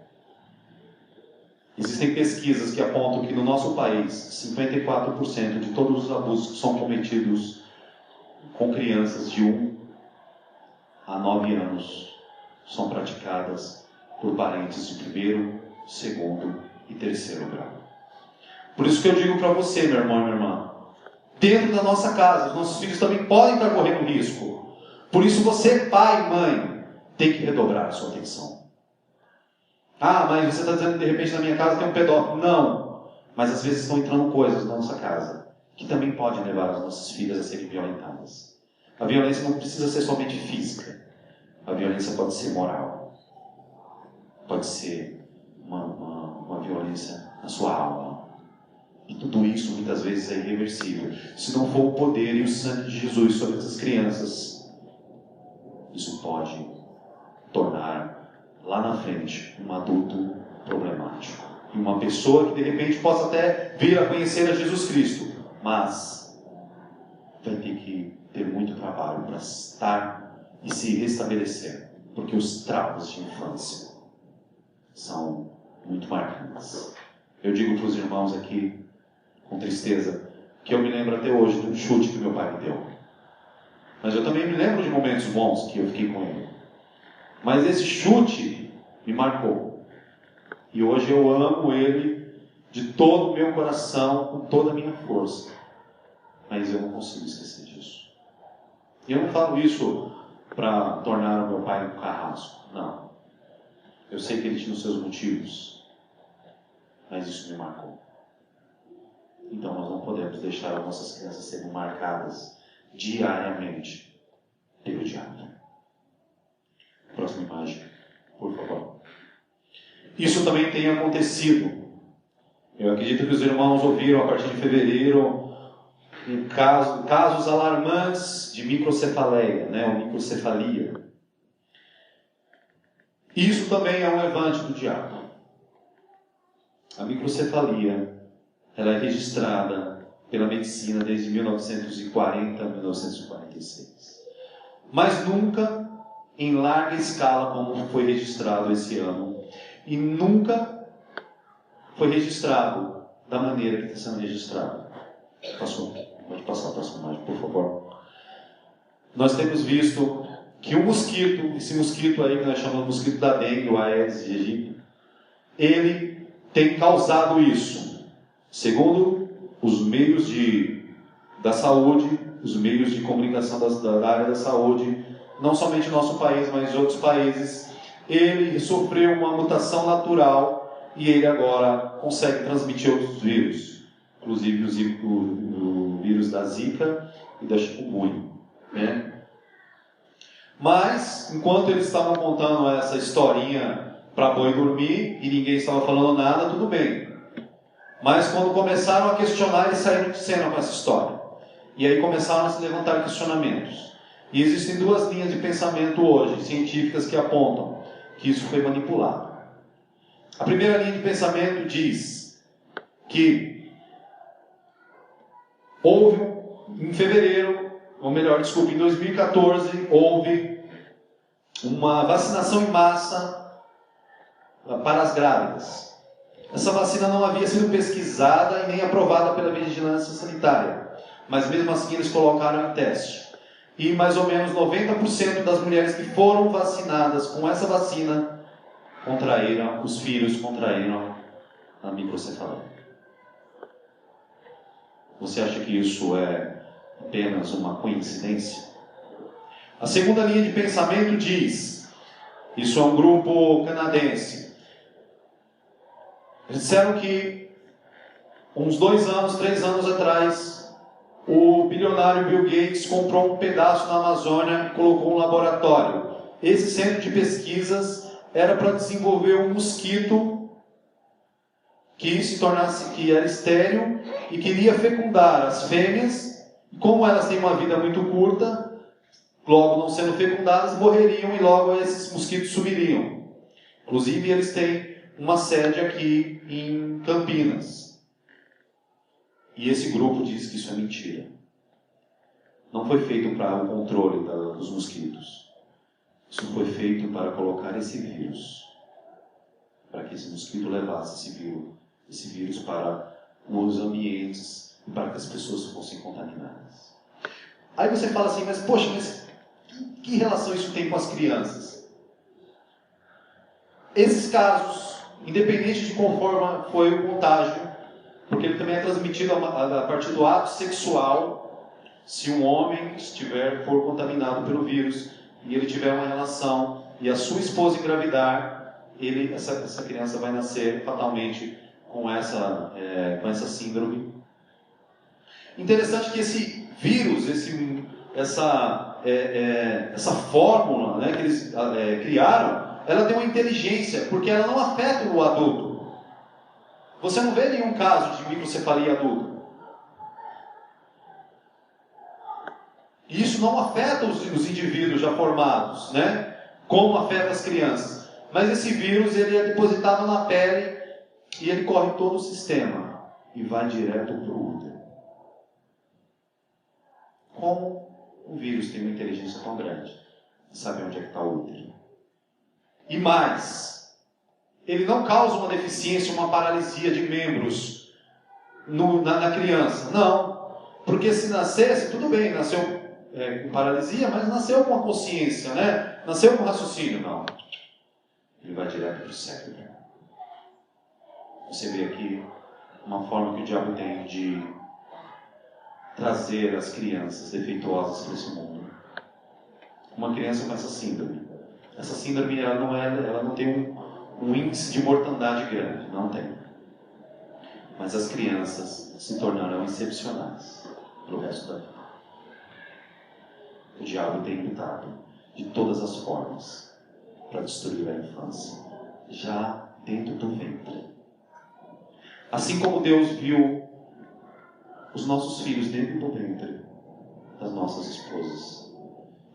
existem pesquisas que apontam que no nosso país, 54% de todos os abusos que são cometidos com crianças de 1 a 9 anos são praticadas por parentes de 1º, 2º e 3º grau. Por isso que eu digo para você, meu irmão e minha irmã, dentro da nossa casa, os nossos filhos também podem estar correndo risco. Por isso você, pai e mãe, tem que redobrar a sua atenção. Mas você está dizendo que de repente na minha casa tem um pedófilo. Não, mas às vezes estão entrando coisas na nossa casa que também podem levar as nossas filhas a serem violentadas. A violência não precisa ser somente física. A violência pode ser moral. Pode ser uma violência na sua alma. E tudo isso muitas vezes é irreversível. Se não for o poder e o sangue de Jesus sobre essas crianças, isso pode tornar lá na frente um adulto problemático. E uma pessoa que de repente possa até vir a conhecer a Jesus Cristo, mas vai ter que ter muito trabalho para estar e se restabelecer, porque os traumas de infância são muito marcantes. Eu digo para os irmãos aqui, com tristeza, que eu me lembro até hoje de um chute que meu pai me deu. Mas eu também me lembro de momentos bons que eu fiquei com ele. Mas esse chute me marcou. E hoje eu amo ele de todo o meu coração, com toda a minha força. Mas eu não consigo esquecer disso. E eu não falo isso para tornar o meu pai um carrasco. Não. Eu sei que ele tinha os seus motivos. mas isso me marcou. Então nós não podemos deixar as nossas crianças serem marcadas diariamente pelo diabo. Próxima imagem, por favor. Isso também tem acontecido. Eu acredito que os irmãos ouviram a partir de fevereiro casos alarmantes de microcefaleia, ou microcefalia. Isso também é um levante do diabo. A microcefalia, ela é registrada pela medicina desde 1940 a 1946. Mas nunca em larga escala como foi registrado esse ano. E nunca foi registrado da maneira que está sendo registrado. Pode passar a próxima imagem, por favor. Nós temos visto que o mosquito, esse mosquito aí que nós chamamos de mosquito da dengue, o Aedes aegypti, ele tem causado isso. Segundo os meios da saúde, os meios de comunicação da área da saúde, não somente no nosso país, mas em outros países, ele sofreu uma mutação natural e ele agora consegue transmitir outros vírus, inclusive o vírus da Zika e da chikungunya, Mas, enquanto eles estavam contando essa historinha para boi dormir e ninguém estava falando nada, tudo bem. Mas quando começaram a questionar, eles saíram de cena com essa história. E aí começaram a se levantar questionamentos. E existem duas linhas de pensamento hoje, científicas, que apontam que isso foi manipulado. A primeira linha de pensamento diz que houve, em fevereiro, ou melhor, desculpe, em 2014, houve uma vacinação em massa para as grávidas. Essa vacina não havia sido pesquisada e nem aprovada pela vigilância sanitária, mas mesmo assim eles colocaram em teste. E mais ou menos 90% das mulheres que foram vacinadas com essa vacina os filhos contraíram a microcefalia. Você acha que isso é apenas uma coincidência? A segunda linha de pensamento diz, isso é um grupo canadense, eles disseram que uns 2 anos, 3 anos atrás, o bilionário Bill Gates comprou um pedaço na Amazônia e colocou um laboratório. Esse centro de pesquisas era para desenvolver um mosquito que era estéril e queria fecundar as fêmeas. E como elas têm uma vida muito curta, logo não sendo fecundadas, morreriam e logo esses mosquitos sumiriam. Inclusive, eles têm uma sede aqui em Campinas. E esse grupo diz que isso é mentira. Não foi feito para o controle dos mosquitos. Isso foi feito para colocar esse vírus. Para que esse mosquito levasse esse vírus para os ambientes e para que as pessoas fossem contaminadas. Aí você fala assim, mas que relação isso tem com as crianças? Esses casos, independente de conforme foi o contágio, porque ele também é transmitido a partir do ato sexual, se um homem for contaminado pelo vírus e ele tiver uma relação e a sua esposa engravidar, essa criança vai nascer fatalmente com essa síndrome. Interessante que esse vírus, essa fórmula, que eles criaram, ela tem uma inteligência, porque ela não afeta o adulto. Você não vê nenhum caso de microcefalia adulta. E isso não afeta os indivíduos já formados, como afeta as crianças. Mas esse vírus ele é depositado na pele e ele corre todo o sistema e vai direto para o útero. Como o vírus tem uma inteligência tão grande, sabe onde é que está o útero? E mais, ele não causa uma deficiência, uma paralisia de membros na criança. Não, porque se nascesse, tudo bem, nasceu com paralisia, mas nasceu com a consciência, nasceu com raciocínio. Não, ele vai direto para o cérebro. Você vê aqui uma forma que o diabo tem de trazer as crianças defeituosas para esse mundo. Uma criança com essa síndrome. Essa síndrome ela não tem um índice de mortandade grande, não tem. mas as crianças se tornarão excepcionais para o resto da vida. O diabo tem lutado de todas as formas para destruir a infância, já dentro do ventre. Assim como Deus viu os nossos filhos dentro do ventre das nossas esposas,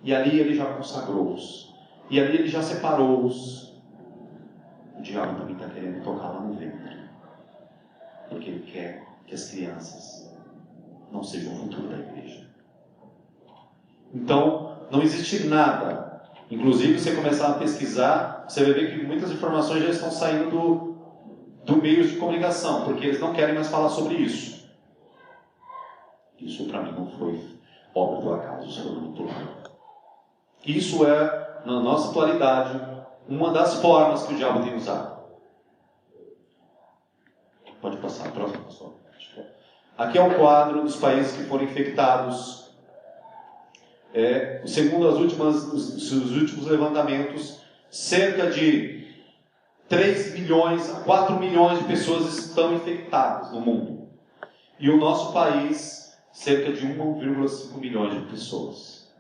e ali Ele já consagrou-os, e ali Ele já separou-os, o diabo também está querendo tocar lá no ventre, porque ele quer que as crianças não sejam o futuro da igreja. Então, não existe nada. Inclusive, se você começar a pesquisar, você vai ver que muitas informações já estão saindo do meios de comunicação, porque eles não querem mais falar sobre isso. Isso, para mim, não foi obra do acaso, isso foi manipulado. Isso é, na nossa atualidade, uma das formas que o diabo tem usado. Pode passar, próximo, pastor. Aqui é o quadro dos países que foram infectados. Segundo os últimos levantamentos, cerca de 3 milhões a 4 milhões de pessoas estão infectadas no mundo. E o nosso país, cerca de 1,5 milhões de pessoas.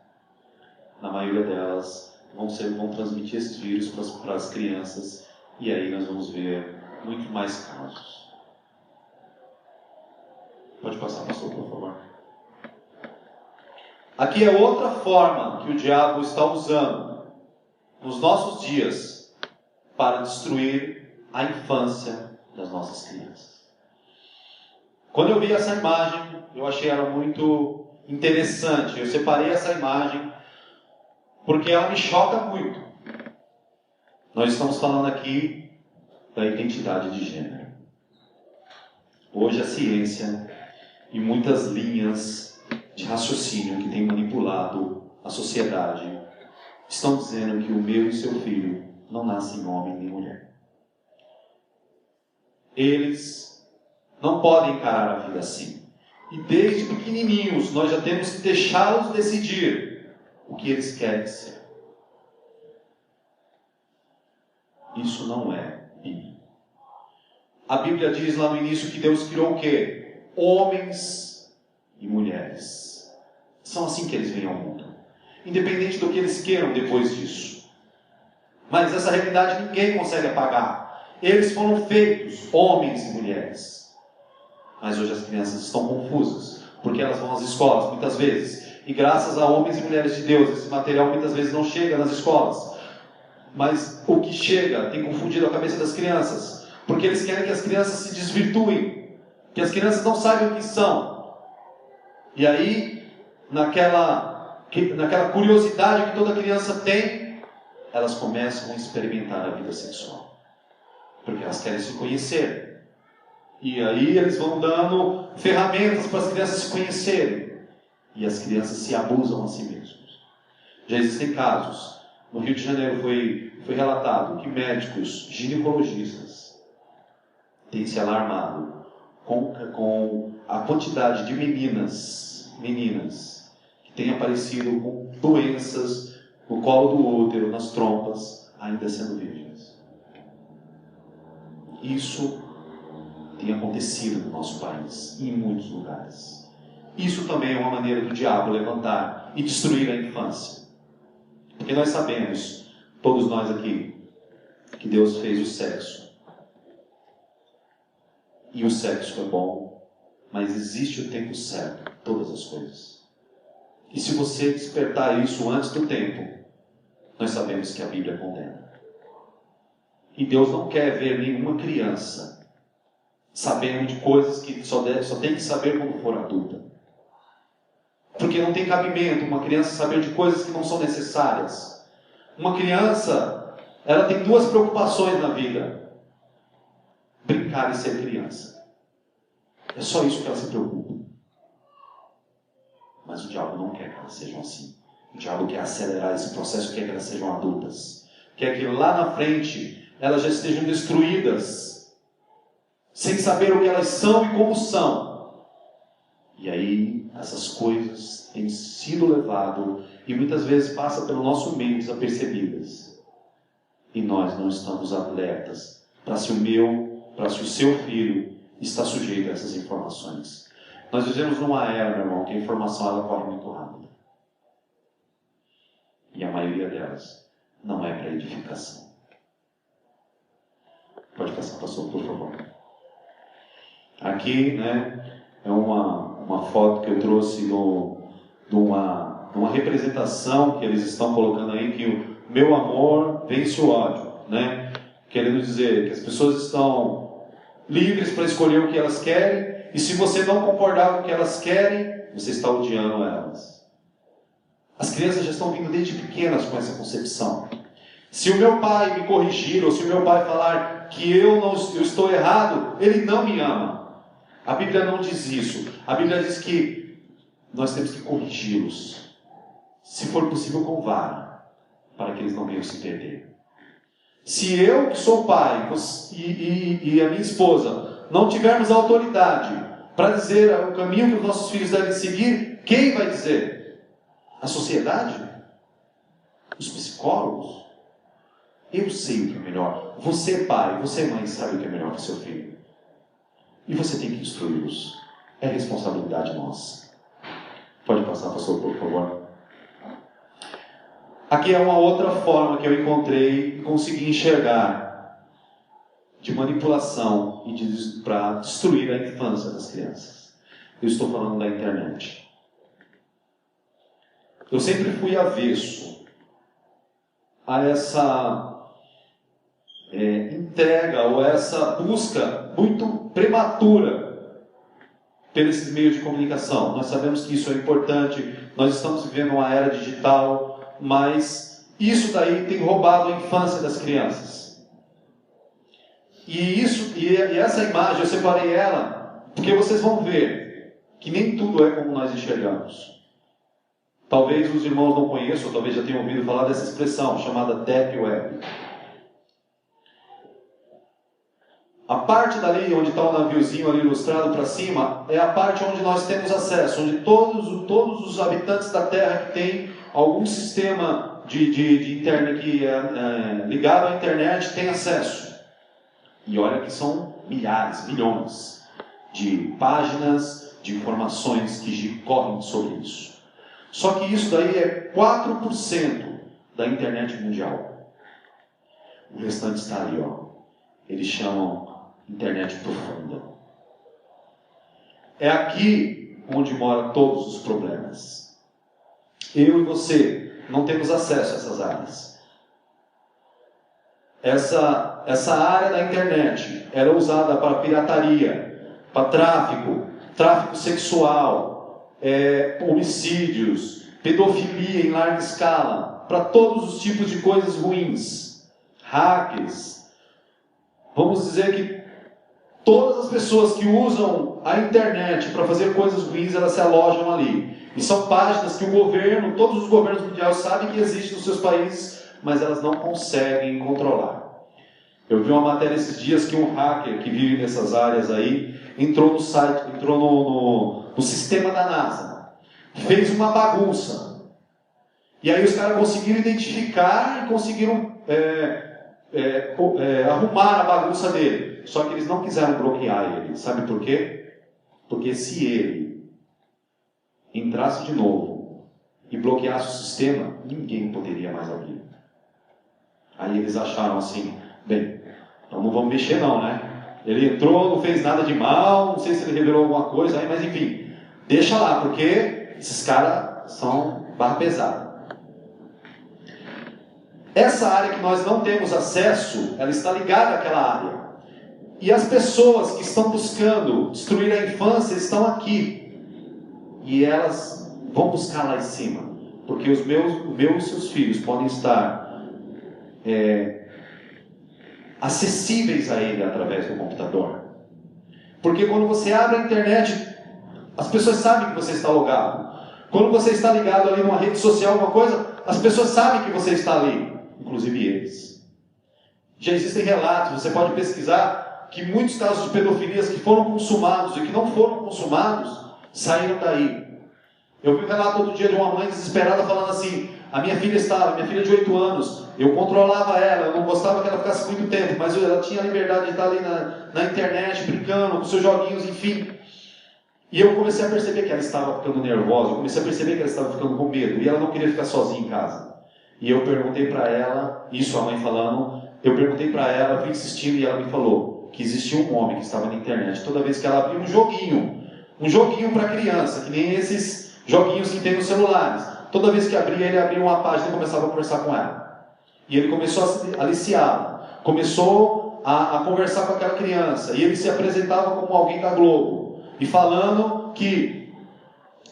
Na maioria delas vão transmitir esses vírus para as crianças, e aí nós vamos ver muito mais casos. Pode passar, pastor, por favor. Aqui é outra forma que o diabo está usando nos nossos dias para destruir a infância das nossas crianças. Quando eu vi essa imagem, eu achei ela muito interessante. Eu separei essa imagem porque ela me choca muito. Nós estamos falando aqui da identidade de gênero. Hoje a ciência e muitas linhas de raciocínio que têm manipulado a sociedade estão dizendo que o meu e seu filho não nascem homem nem mulher. Eles não podem encarar a vida assim. E desde pequenininhos nós já temos que deixá-los decidir o que eles querem ser. Isso não é Bíblia. A Bíblia diz lá no início que Deus criou o quê? Homens e mulheres. São assim que eles vêm ao mundo. Independente do que eles queiram depois disso. Mas essa realidade ninguém consegue apagar. Eles foram feitos, homens e mulheres. Mas hoje as crianças estão confusas, porque elas vão às escolas muitas vezes. E graças a homens e mulheres de Deus, esse material muitas vezes não chega nas escolas. Mas o que chega tem confundido a cabeça das crianças. Porque eles querem que as crianças se desvirtuem. Que as crianças não saibam o que são. E aí, naquela curiosidade que toda criança tem, elas começam a experimentar a vida sexual. Porque elas querem se conhecer. E aí eles vão dando ferramentas para as crianças se conhecerem. E as crianças se abusam a si mesmos. Já existem casos. No Rio de Janeiro foi relatado que médicos, ginecologistas, têm se alarmado com a quantidade de meninas que têm aparecido com doenças no colo do útero, nas trompas, ainda sendo virgens. Isso tem acontecido no nosso país e em muitos lugares. Isso também é uma maneira do diabo levantar e destruir a infância. Porque nós sabemos, todos nós aqui, que Deus fez o sexo. E o sexo é bom, mas existe o tempo certo para todas as coisas. E se você despertar isso antes do tempo, nós sabemos que a Bíblia condena. E Deus não quer ver nenhuma criança sabendo de coisas que só tem que saber quando for adulta. Porque não tem cabimento uma criança saber de coisas que não são necessárias. Uma criança, ela tem 2 preocupações na vida: brincar e ser criança. É só isso que ela se preocupa. Mas o diabo não quer que elas sejam assim. O diabo quer acelerar esse processo, quer que elas sejam adultas. Quer que lá na frente elas já estejam destruídas, sem saber o que elas são e como são. E aí essas coisas têm sido levadas e muitas vezes passam pelo nosso meio desapercebidas. E nós não estamos alertas para se o seu filho está sujeito a essas informações. Nós vivemos numa era, meu irmão, que a informação ela corre muito rápido. E a maioria delas não é para edificação. Pode passar, pastor, por favor. Aqui, né, é uma foto que eu trouxe de uma representação que eles estão colocando aí, que o meu amor vence o ódio, né? Querendo dizer que as pessoas estão livres para escolher o que elas querem, e se você não concordar com o que elas querem, você está odiando elas. As crianças já estão vindo desde pequenas com essa concepção. Se o meu pai me corrigir, ou se o meu pai falar que eu estou errado, ele não me ama. A Bíblia não diz isso. A Bíblia diz que nós temos que corrigi-los, se for possível com vara, para que eles não venham se perder. Se eu, que sou pai, e a minha esposa, não tivermos autoridade para dizer o caminho que os nossos filhos devem seguir, quem vai dizer? A sociedade? Os psicólogos? Eu sei o que é melhor. Você, pai, você, mãe, sabe o que é melhor para o seu filho. E você tem que instruí-los. É responsabilidade nossa. Pode passar, pastor, por favor. Aqui é uma outra forma que eu encontrei e consegui enxergar de manipulação e para destruir a infância das crianças. Eu estou falando da internet. Eu sempre fui avesso a essa entrega ou essa busca muito prematura pelos meios de comunicação. Nós sabemos que isso é importante, nós estamos vivendo uma era digital, mas isso daí tem roubado a infância das crianças. E essa imagem, eu separei ela, porque vocês vão ver que nem tudo é como nós enxergamos. Talvez os irmãos não conheçam, ou talvez já tenham ouvido falar dessa expressão, chamada Deep Web. A parte dali, onde está o naviozinho ali ilustrado para cima, é a parte onde nós temos acesso, onde todos os habitantes da Terra que tem algum sistema de internet ligado à internet têm acesso. E olha que são milhares, milhões de páginas, de informações que correm sobre isso. Só que isso daí é 4% da internet mundial. O restante está ali, ó. Eles chamam internet profunda. É aqui onde moram todos os problemas. Eu e você não temos acesso a essas áreas. Essa área da internet era usada para pirataria, para tráfico sexual, homicídios, pedofilia em larga escala, para todos os tipos de coisas ruins, hackers. Vamos dizer que todas as pessoas que usam a internet para fazer coisas ruins, elas se alojam ali. E são páginas que todos os governos mundiais sabem que existem nos seus países, mas elas não conseguem controlar. Eu vi uma matéria esses dias que um hacker que vive nessas áreas aí, entrou no site, entrou no sistema da NASA, fez uma bagunça. E aí os caras conseguiram identificar e conseguiram arrumar a bagunça dele. Só que eles não quiseram bloquear ele. Sabe por quê? Porque se ele entrasse de novo e bloqueasse o sistema, ninguém poderia mais abrir. Aí eles acharam assim, bem, então não vamos mexer não, né? Ele entrou, não fez nada de mal, não sei se ele revelou alguma coisa, mas enfim, deixa lá, porque esses caras são barra pesada. Essa área que nós não temos acesso, ela está ligada àquela área. E as pessoas que estão buscando destruir a infância estão aqui. E elas vão buscar lá em cima. Porque os meus e seus filhos podem estar acessíveis a ele através do computador. Porque quando você abre a internet, as pessoas sabem que você está logado. Quando você está ligado ali numa rede social, alguma coisa, as pessoas sabem que você está ali. Inclusive eles. Já existem relatos, você pode pesquisar, que muitos casos de pedofilias que foram consumados e que não foram consumados, saíram daí. Eu vi um relato outro dia de uma mãe desesperada falando assim, a minha filha de 8 anos, eu controlava ela, eu não gostava que ela ficasse muito tempo, mas ela tinha a liberdade de estar ali na internet, brincando, com seus joguinhos, enfim. E eu comecei a perceber que ela estava ficando nervosa, eu comecei a perceber que ela estava ficando com medo, e ela não queria ficar sozinha em casa. E eu perguntei para ela, isso a mãe falando, eu perguntei para ela, fui insistindo, e ela me falou que existia um homem que estava na internet, toda vez que ela abria um joguinho para criança, que nem esses joguinhos que tem nos celulares. Toda vez que abria, ele abria uma página e começava a conversar com ela. E ele começou a aliciá-la, começou a conversar com aquela criança, e ele se apresentava como alguém da Globo, e falando que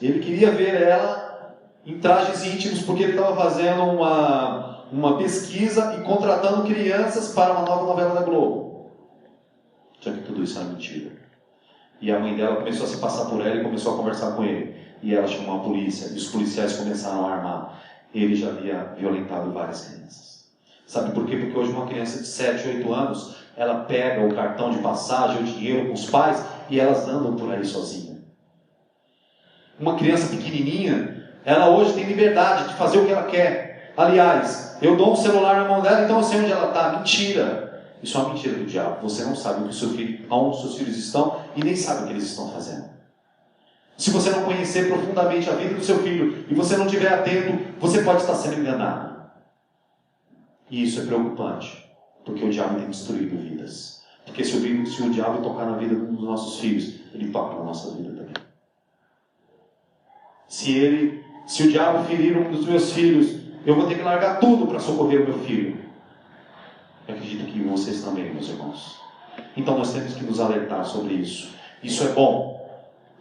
ele queria ver ela em trajes íntimos, porque ele estava fazendo uma pesquisa e contratando crianças para uma nova novela da Globo. Só que tudo isso era mentira. E a mãe dela começou a se passar por ela e começou a conversar com ele. E ela chamou a polícia, e os policiais começaram a armar. Ele já havia violentado várias crianças. Sabe por quê? Porque hoje uma criança de 7, 8 anos, ela pega o cartão de passagem, o dinheiro com os pais, e elas andam por aí sozinhas. Uma criança pequenininha, ela hoje tem liberdade de fazer o que ela quer. Aliás, eu dou um celular na mão dela, então eu sei onde ela está. Mentira! Isso é uma mentira do diabo. Você não sabe o que seu filho, aonde seus filhos estão e nem sabe o que eles estão fazendo. Se você não conhecer profundamente a vida do seu filho e você não estiver atento, você pode estar sendo enganado. E isso é preocupante, porque o diabo tem destruído vidas. Porque se o diabo tocar na vida dos nossos filhos, ele toca na nossa vida também. Se o diabo ferir um dos meus filhos, eu vou ter que largar tudo para socorrer o meu filho. Eu acredito que vocês também, meus irmãos. Então nós temos que nos alertar sobre isso. Isso é bom,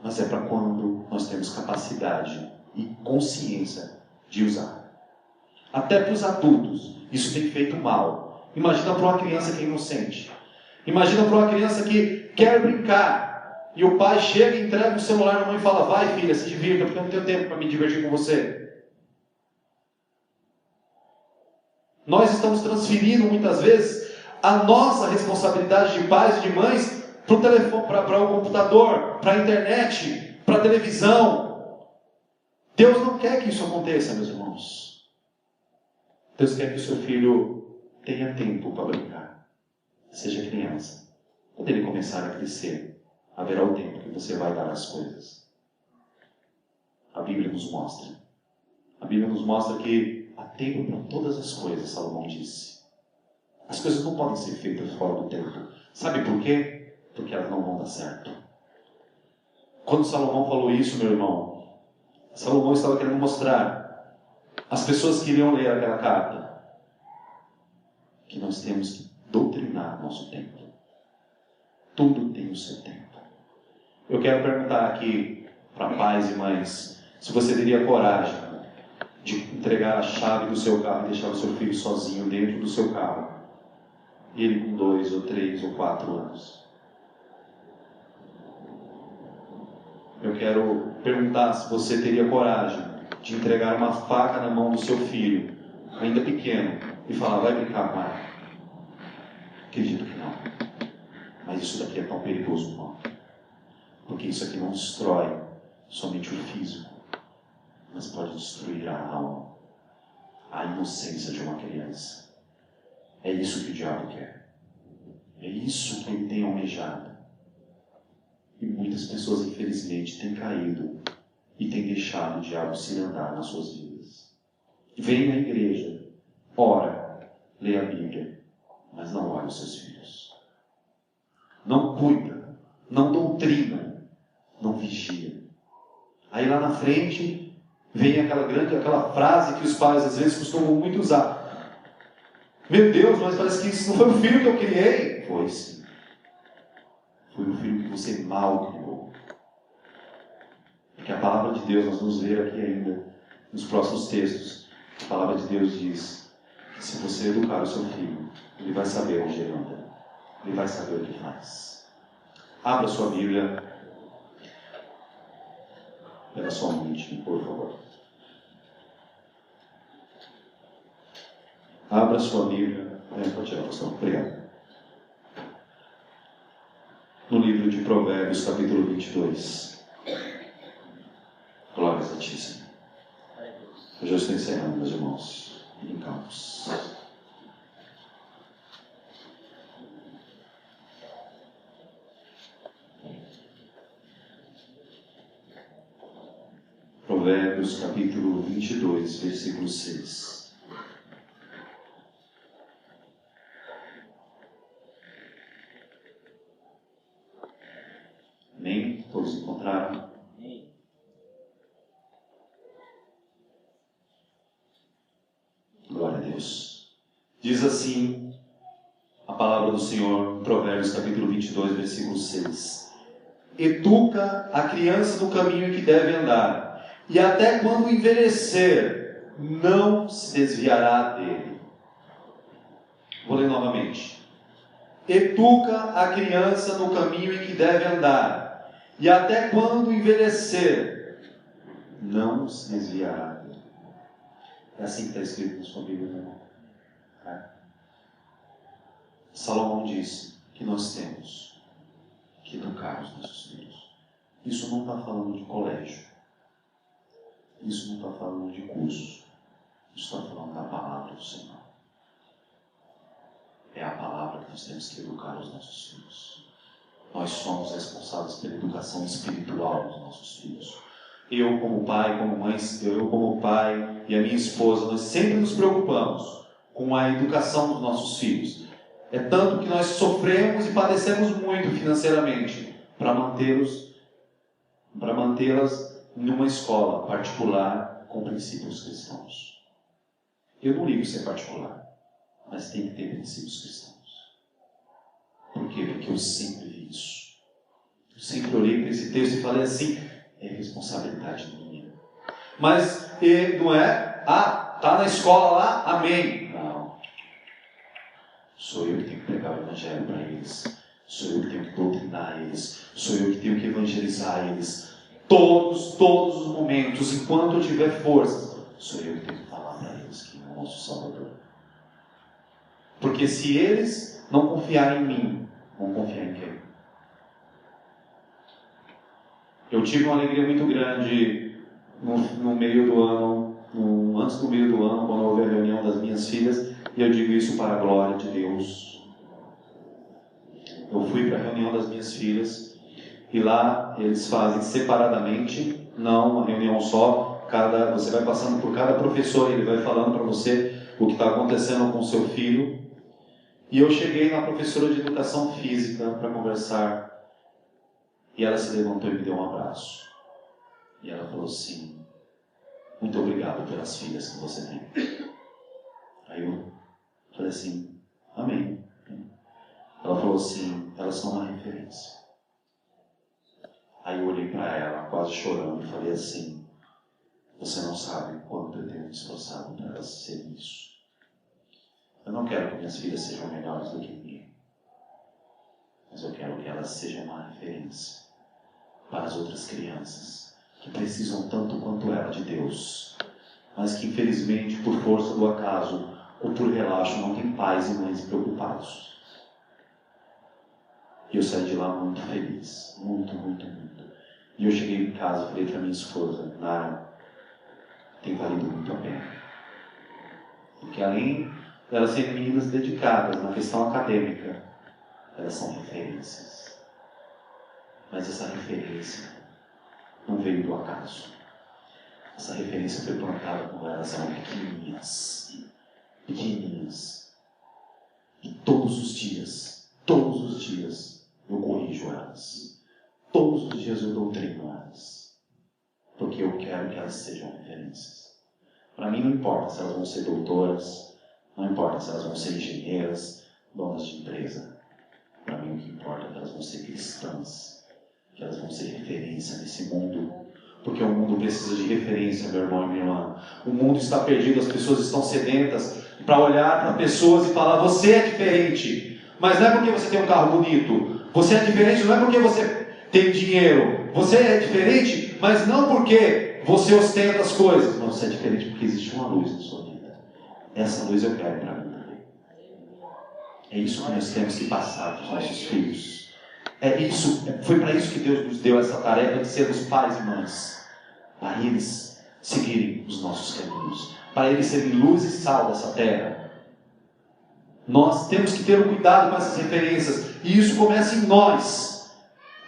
mas é para quando nós temos capacidade e consciência de usar. Até para os adultos, isso tem feito mal. Imagina para uma criança que é inocente. Imagina para uma criança que quer brincar. E o pai chega e entrega o celular na mãe e fala: vai filha, se divirta, porque eu não tenho tempo para me divertir com você. Nós estamos transferindo muitas vezes a nossa responsabilidade de pais e de mães para o telefone, para o computador, para a internet, para a televisão. Deus não quer que isso aconteça, meus irmãos. Deus quer que o seu filho tenha tempo para brincar. Seja criança. Quando ele começar a crescer, haverá o tempo que você vai dar as coisas. A Bíblia nos mostra. A Bíblia nos mostra que há tempo para todas as coisas, Salomão disse. As coisas não podem ser feitas fora do tempo. Sabe por quê? Porque elas não vão dar certo. Quando Salomão falou isso, meu irmão, Salomão estava querendo mostrar às pessoas que iriam ler aquela carta que nós temos que doutrinar nosso tempo. Tudo tem o seu tempo. Eu quero perguntar aqui para pais e mães, se você teria coragem de entregar a chave do seu carro e deixar o seu filho sozinho dentro do seu carro, ele com 2 ou 3 ou 4 anos. Eu quero perguntar se você teria coragem de entregar uma faca na mão do seu filho, ainda pequeno, e falar: vai brincar, pai. Acredito que não. Mas isso daqui é tão perigoso, irmão. Porque isso aqui não destrói somente o físico, mas pode destruir a alma, a inocência de uma criança. É isso que o diabo quer. É isso que ele tem almejado. E muitas pessoas, infelizmente, têm caído e têm deixado o diabo cirandar nas suas vidas. Vem na igreja, ora, lê a Bíblia, mas não olha os seus filhos. Não cuida, não doutrina, não vigia. Aí lá na frente vem aquela frase que os pais às vezes costumam muito usar: meu Deus, mas parece que isso não foi o filho que eu criei. Foi sim. Foi o filho que você mal criou. Porque a palavra de Deus, nós vamos ver aqui ainda nos próximos textos, a palavra de Deus diz que se você educar o seu filho, ele vai saber onde ele anda, ele vai saber o que faz. Abra sua Bíblia. Era só um minutinho, por favor. Abra sua Bíblia. Pode tirar, pastor. Obrigado. No livro de Provérbios, capítulo 22. Glórias a ti, Senhor. Eu já estou encerrando, meus irmãos. Brincamos. Provérbios, capítulo 22, versículo 6. Amém? Todos encontraram? Glória a Deus. Diz assim a palavra do Senhor, Provérbios capítulo 22, versículo 6. Educa a criança no caminho em que deve andar, e até quando envelhecer, não se desviará dele. Vou ler novamente. Educa a criança no caminho em que deve andar, e até quando envelhecer, não se desviará dele. É assim que está escrito na sua Bíblia, meu irmão. Salomão disse que nós temos que educar os nossos filhos. Isso não está falando de colégio. Isso não está falando de curso. Isso está falando da palavra do Senhor. É a palavra que nós temos que educar os nossos filhos. Nós somos responsáveis pela educação espiritual dos nossos filhos. Eu como pai, como mãe, eu como pai e a minha esposa, nós sempre nos preocupamos com a educação dos nossos filhos. É tanto que nós sofremos e padecemos muito financeiramente para mantê-las numa escola particular com princípios cristãos. Eu não ligo ser particular, mas tem que ter princípios cristãos. Por quê? Porque eu sempre vi isso. Eu sempre olhei para esse texto e falei assim, é responsabilidade minha. Mas não é, está na escola lá, amém. Não. Sou eu que tenho que pregar o evangelho para eles. Sou eu que tenho que doutrinar eles. Sou eu que tenho que evangelizar eles. Todos os momentos, enquanto eu tiver força, sou eu que tenho que falar para eles que é o nosso Salvador. Porque se eles não confiarem em mim, vão confiar em quem? Eu tive uma alegria muito grande no meio do ano, antes do meio do ano, quando houve a reunião das minhas filhas, e eu digo isso para a glória de Deus. Eu fui para a reunião das minhas filhas, e lá eles fazem separadamente, não uma reunião só, você vai passando por cada professor, ele vai falando para você o que está acontecendo com o seu filho. E eu cheguei na professora de educação física para conversar, e ela se levantou e me deu um abraço. E ela falou assim, muito obrigado pelas filhas que você tem. Aí eu falei assim, amém. Ela falou assim, elas são uma referência. Aí eu olhei para ela, quase chorando, e falei assim, você não sabe o quanto eu tenho me esforçado para elas serem isso. Eu não quero que minhas filhas sejam melhores do que ninguém, mas eu quero que elas sejam uma referência para as outras crianças que precisam tanto quanto ela de Deus, mas que infelizmente, por força do acaso ou por relaxo, não tem pais e mães preocupados. E eu saí de lá muito feliz, muito. E eu cheguei em casa e falei para minha esposa, Nara, tem valido muito a pena. Porque além de elas serem meninas dedicadas na questão acadêmica, elas são referências. Mas essa referência não veio do acaso. Essa referência foi plantada quando elas eram pequenininhas. E todos os dias, eu corrijo elas. Todos os dias eu doutrino elas. Porque eu quero que elas sejam referências. Para mim não importa se elas vão ser doutoras, não importa se elas vão ser engenheiras, donas de empresa. Para mim o que importa é que elas vão ser cristãs, que elas vão ser referência nesse mundo. Porque o mundo precisa de referência, meu irmão e minha irmã. O mundo está perdido, as pessoas estão sedentas para olhar para pessoas e falar, você é diferente. Mas não é porque você tem um carro bonito. Você é diferente não é porque você tem dinheiro. Você é diferente, mas não porque você ostenta as coisas. Mas você é diferente porque existe uma luz na sua vida. Essa luz eu quero para mim também. É isso que nós temos que passar para os nossos filhos. Foi para isso que Deus nos deu essa tarefa de sermos pais e mães. Para eles seguirem os nossos caminhos. Para eles serem luz e sal dessa terra. Nós temos que ter um cuidado com essas referências. E isso começa em nós.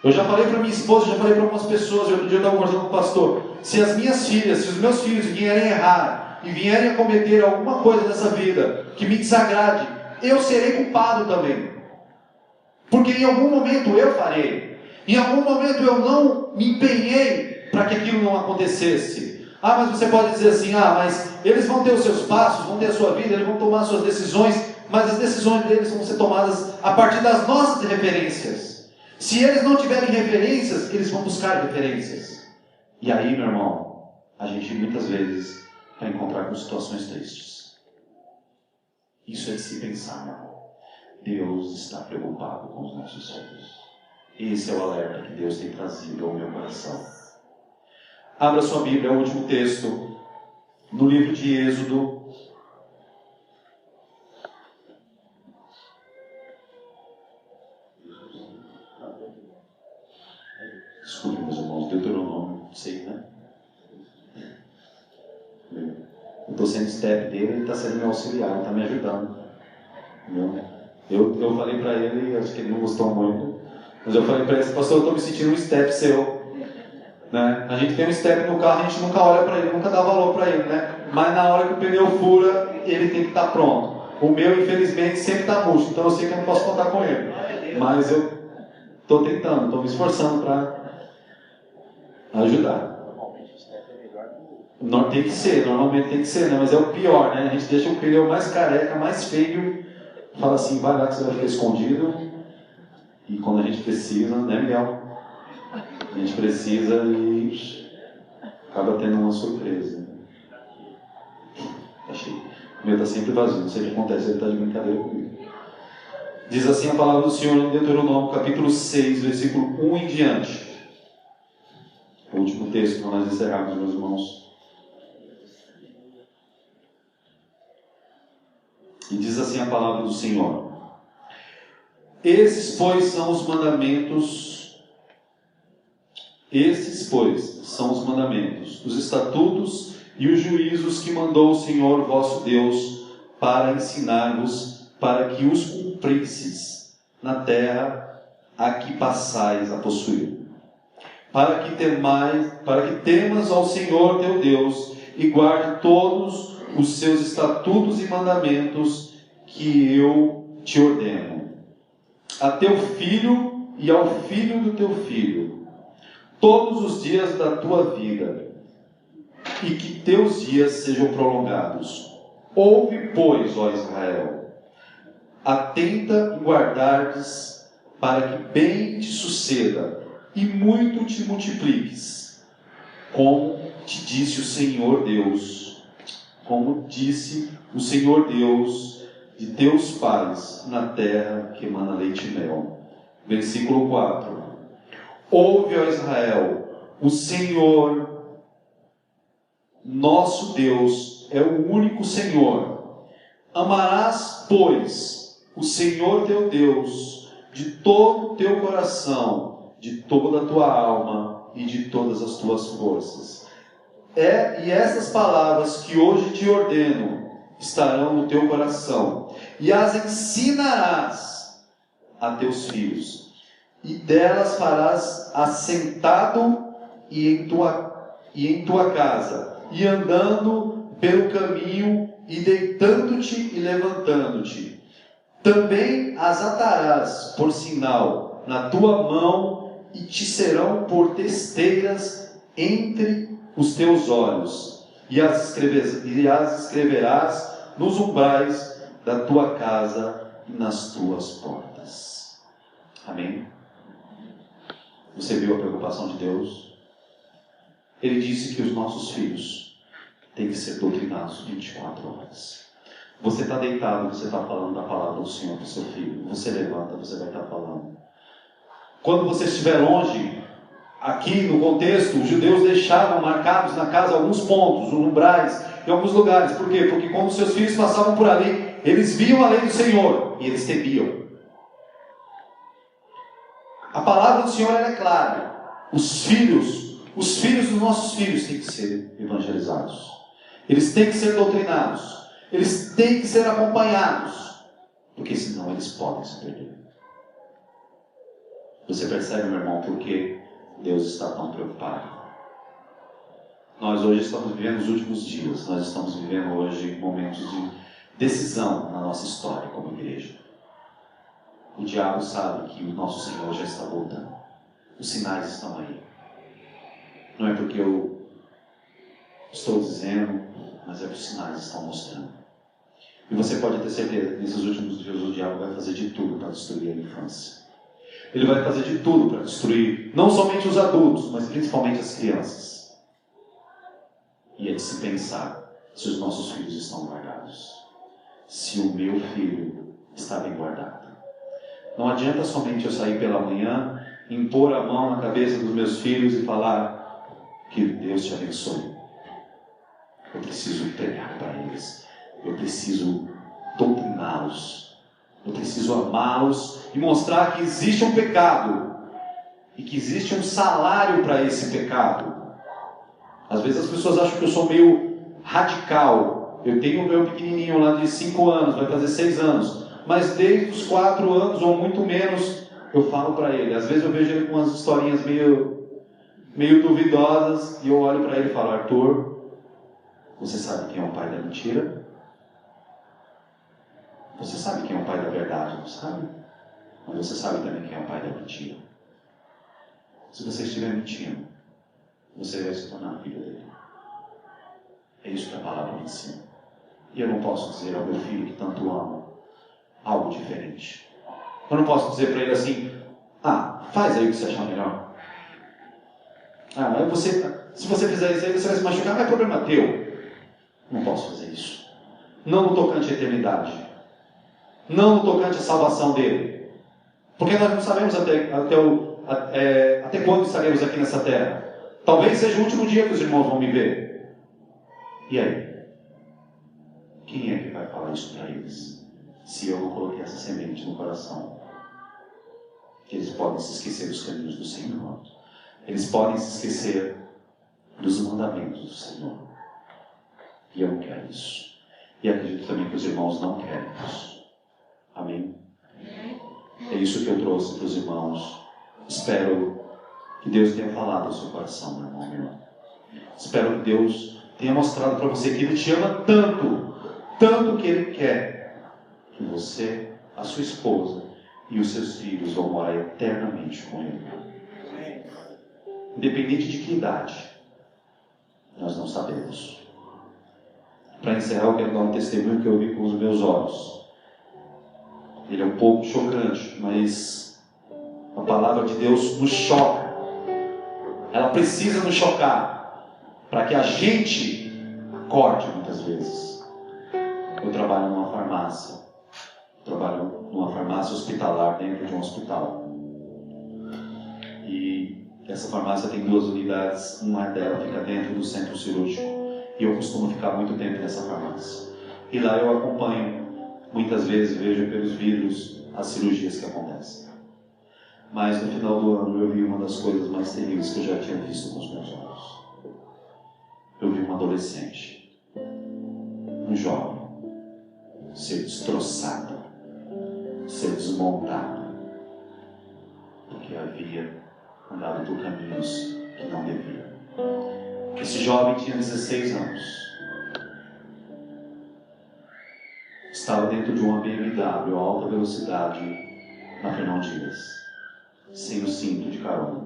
Eu já falei para minha esposa, já falei para algumas pessoas. Outro dia eu estava conversando com o pastor. se as minhas filhas, se os meus filhos vierem errar e vierem a cometer alguma coisa nessa vida que me desagrade, eu serei culpado também. Porque em algum momento eu farei. Em algum momento eu não me empenhei para que aquilo não acontecesse. Ah, mas você pode dizer assim, mas eles vão ter os seus passos, vão ter a sua vida, eles vão tomar as suas decisões, mas as decisões deles vão ser tomadas a partir das nossas referências. Se eles não tiverem referências, eles vão buscar referências. E aí, meu irmão, a gente muitas vezes vai encontrar com situações tristes. Isso é de se pensar, meu irmão. Deus está preocupado com os nossos filhos. Esse é o alerta que Deus tem trazido ao meu coração. Abra sua Bíblia, o último texto, no livro de Êxodo. Desculpe, meus irmãos, Deuteronômio 6, né? Eu estou sendo step dele, ele está sendo meu auxiliar, ele está me ajudando. Eu falei para ele, acho que ele não gostou muito, mas eu falei para ele, pastor, eu estou me sentindo um step seu. Né? A gente tem um step no carro, a gente nunca olha para ele, nunca dá valor para ele, né? Mas na hora que o pneu fura, ele tem que estar pronto. O meu, infelizmente, sempre está murcho, então eu sei que eu não posso contar com ele. Mas eu estou tentando, estou me esforçando para ajudar. Não, tem que ser, normalmente tem que ser, né? Mas é o pior, né? A gente deixa o pneu mais careca, mais feio, fala assim, vai lá que você vai ficar escondido. E quando a gente precisa, né, Miguel? A gente precisa e acaba tendo uma surpresa. Achei. O meu está sempre vazio, não sei o que acontece, ele está de brincadeira comigo. Diz assim a palavra do Senhor em Deuteronômio, capítulo 6, versículo 1 em diante. O último texto para nós encerrarmos, meus irmãos. E diz assim a palavra do Senhor: Esses, pois, são os mandamentos, os estatutos e os juízos que mandou o Senhor vosso Deus para ensinar-vos, para que os cumprisseis na terra a que passais a possuir. Para que temas ao Senhor teu Deus e guarde todos os seus estatutos e mandamentos que eu te ordeno. A teu filho e ao filho do teu filho, todos os dias da tua vida, e que teus dias sejam prolongados. Ouve, pois, ó Israel, atenta e guardardes, para que bem te suceda, e muito te multipliques, como te disse o Senhor Deus, como disse o Senhor Deus de teus pais, na terra que emana leite e mel. Versículo 4. Ouve, ó Israel, o Senhor, nosso Deus, é o único Senhor. Amarás, pois, o Senhor teu Deus, de todo o teu coração, de toda a tua alma e de todas as tuas forças. E essas palavras que hoje te ordeno estarão no teu coração, e as ensinarás a teus filhos, e delas farás assentado e em tua casa, e andando pelo caminho, e deitando-te e levantando-te. Também as atarás por sinal na tua mão, e te serão por testeiras entre os teus olhos, e as escreverás nos umbrais da tua casa e nas tuas portas. Amém? Você viu a preocupação de Deus? Ele disse que os nossos filhos têm que ser doutrinados 24 horas. Você está deitado, você está falando da palavra do Senhor para o seu filho. Você levanta, você vai estar falando. Quando você estiver longe, aqui no contexto, os judeus deixavam marcados na casa alguns pontos, umbrais, em alguns lugares. Por quê? Porque quando seus filhos passavam por ali, eles viam a lei do Senhor e eles temiam. A palavra do Senhor é clara. Os filhos dos nossos filhos têm que ser evangelizados. Eles têm que ser doutrinados. Eles têm que ser acompanhados. Porque senão eles podem se perder. Você percebe, meu irmão, por que Deus está tão preocupado? Nós hoje estamos vivendo os últimos dias, nós estamos vivendo hoje momentos de decisão na nossa história como igreja. O diabo sabe que o nosso Senhor já está voltando. Os sinais estão aí. Não é porque eu estou dizendo, mas é que os sinais estão mostrando. E você pode ter certeza que nesses últimos dias o diabo vai fazer de tudo para destruir a infância. Ele vai fazer de tudo para destruir não somente os adultos, mas principalmente as crianças. E é de se pensar se os nossos filhos estão guardados. Se o meu filho está bem guardado. Não adianta somente eu sair pela manhã, impor a mão na cabeça dos meus filhos e falar que Deus te abençoe. Eu preciso pregar para eles. Eu preciso doutriná-los. Eu preciso amá-los e mostrar que existe um pecado e que existe um salário para esse pecado. Às vezes as pessoas acham que eu sou meio radical. Eu tenho o meu pequenininho lá de 5 anos, vai fazer 6 anos. Mas desde os 4 anos, ou muito menos, eu falo para ele. Às vezes eu vejo ele com umas historinhas meio duvidosas e eu olho para ele e falo: Arthur, você sabe quem é o pai da mentira? Você sabe quem é o pai da verdade, não sabe? Mas você sabe também quem é o pai da mentira. Se você estiver mentindo, você vai se tornar filho dele. É isso que a palavra me ensina. E eu não posso dizer ao meu filho que tanto amo algo diferente. Eu não posso dizer para ele assim: faz aí o que você achar melhor. Se você fizer isso aí, você vai se machucar, mas é problema teu. Não posso fazer isso. Não no tocante à eternidade. Não no tocante à salvação dele. Porque nós não sabemos até quando estaremos aqui nessa terra. Talvez seja o último dia que os irmãos vão me ver. E aí? Quem é que vai falar isso para eles? Se eu não coloquei essa semente no coração. Que eles podem se esquecer dos caminhos do Senhor. Eles podem se esquecer dos mandamentos do Senhor. E eu não quero isso. E acredito também que os irmãos não querem isso. Amém? É isso que eu trouxe para os irmãos. Espero que Deus tenha falado ao seu coração, meu irmão, minha irmã. Espero que Deus tenha mostrado para você que Ele te ama tanto, tanto que Ele quer que você, a sua esposa e os seus filhos vão morar eternamente com Ele. Independente de que idade, nós não sabemos. Para encerrar, eu quero dar um testemunho que eu vi com os meus olhos. Ele é um pouco chocante, mas a palavra de Deus nos choca. Ela precisa nos chocar para que a gente acorde muitas vezes. Eu trabalho numa farmácia. Trabalho numa farmácia hospitalar, dentro de um hospital. E essa farmácia tem 2 unidades. Uma dela fica dentro do centro cirúrgico. E eu costumo ficar muito tempo nessa farmácia. E lá eu acompanho. Muitas vezes vejo pelos vidros as cirurgias que acontecem. Mas no final do ano eu vi uma das coisas mais terríveis que eu já tinha visto com os meus olhos. Eu vi um adolescente, um jovem, ser destroçado, ser desmontado, porque havia andado por caminhos que não devia. Esse jovem tinha 16 anos. Estava dentro de uma BMW a alta velocidade na Fernão Dias, sem o cinto de carona.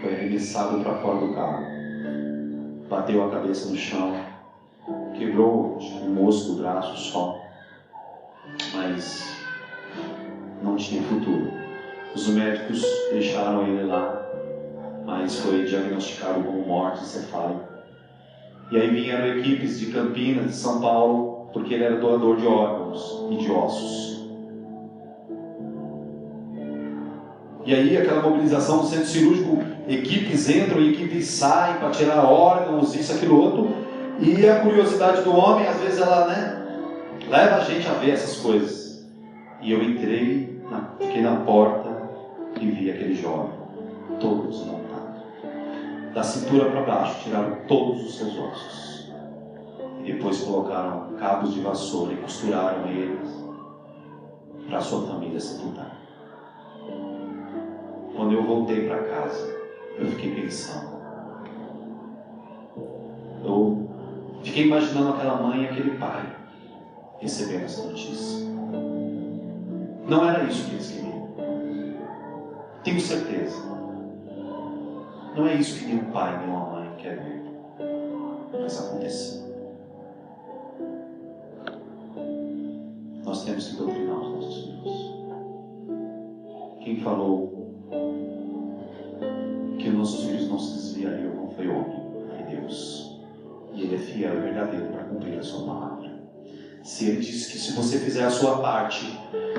Foi arremessado para fora do carro, bateu a cabeça no chão, quebrou o moço do braço só, mas não tinha futuro. Os médicos deixaram ele lá, mas foi diagnosticado como morte encefálica. E aí vieram equipes de Campinas, de São Paulo, porque ele era doador de órgãos e de ossos. E aí aquela mobilização do centro cirúrgico, equipes entram e equipes saem para tirar órgãos, isso, aquilo, outro. E a curiosidade do homem, às vezes ela leva a gente a ver essas coisas. E eu fiquei na porta e vi aquele jovem, todo desmontado. Da cintura para baixo, tiraram todos os seus ossos. E depois colocaram cabos de vassoura e costuraram eles para a sua família sepultar. Quando eu voltei para casa, eu fiquei pensando: Eu fiquei imaginando aquela mãe e aquele pai recebendo essa notícia. Não era isso que eles queriam. Tenho certeza. Não é isso que nenhum pai, nenhuma mãe quer ver. Mas aconteceu. Nós temos que doutrinar os nossos filhos. Quem falou que os nossos filhos não se desviariam não foi homem, foi Deus. E Ele é fiel e verdadeiro para cumprir a sua palavra. Se Ele disse que se você fizer a sua parte,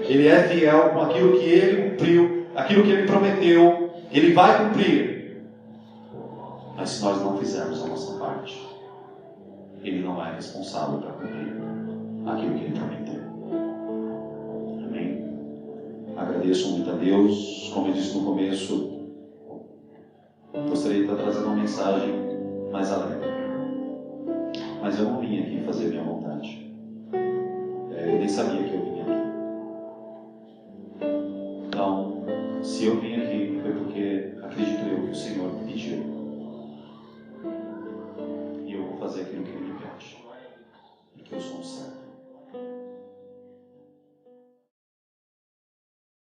Ele é fiel com aquilo que Ele cumpriu, aquilo que Ele prometeu, Ele vai cumprir. Mas se nós não fizermos a nossa parte, Ele não é responsável para cumprir aquilo que Ele prometeu. Amém? Agradeço muito a Deus. Como eu disse no começo, gostaria de estar trazendo uma mensagem mais alegre. Mas eu não vim aqui fazer a minha vontade. Eu nem sabia que eu vinha aqui. Então, se eu vim aqui, foi porque acredito eu que o Senhor me pediu.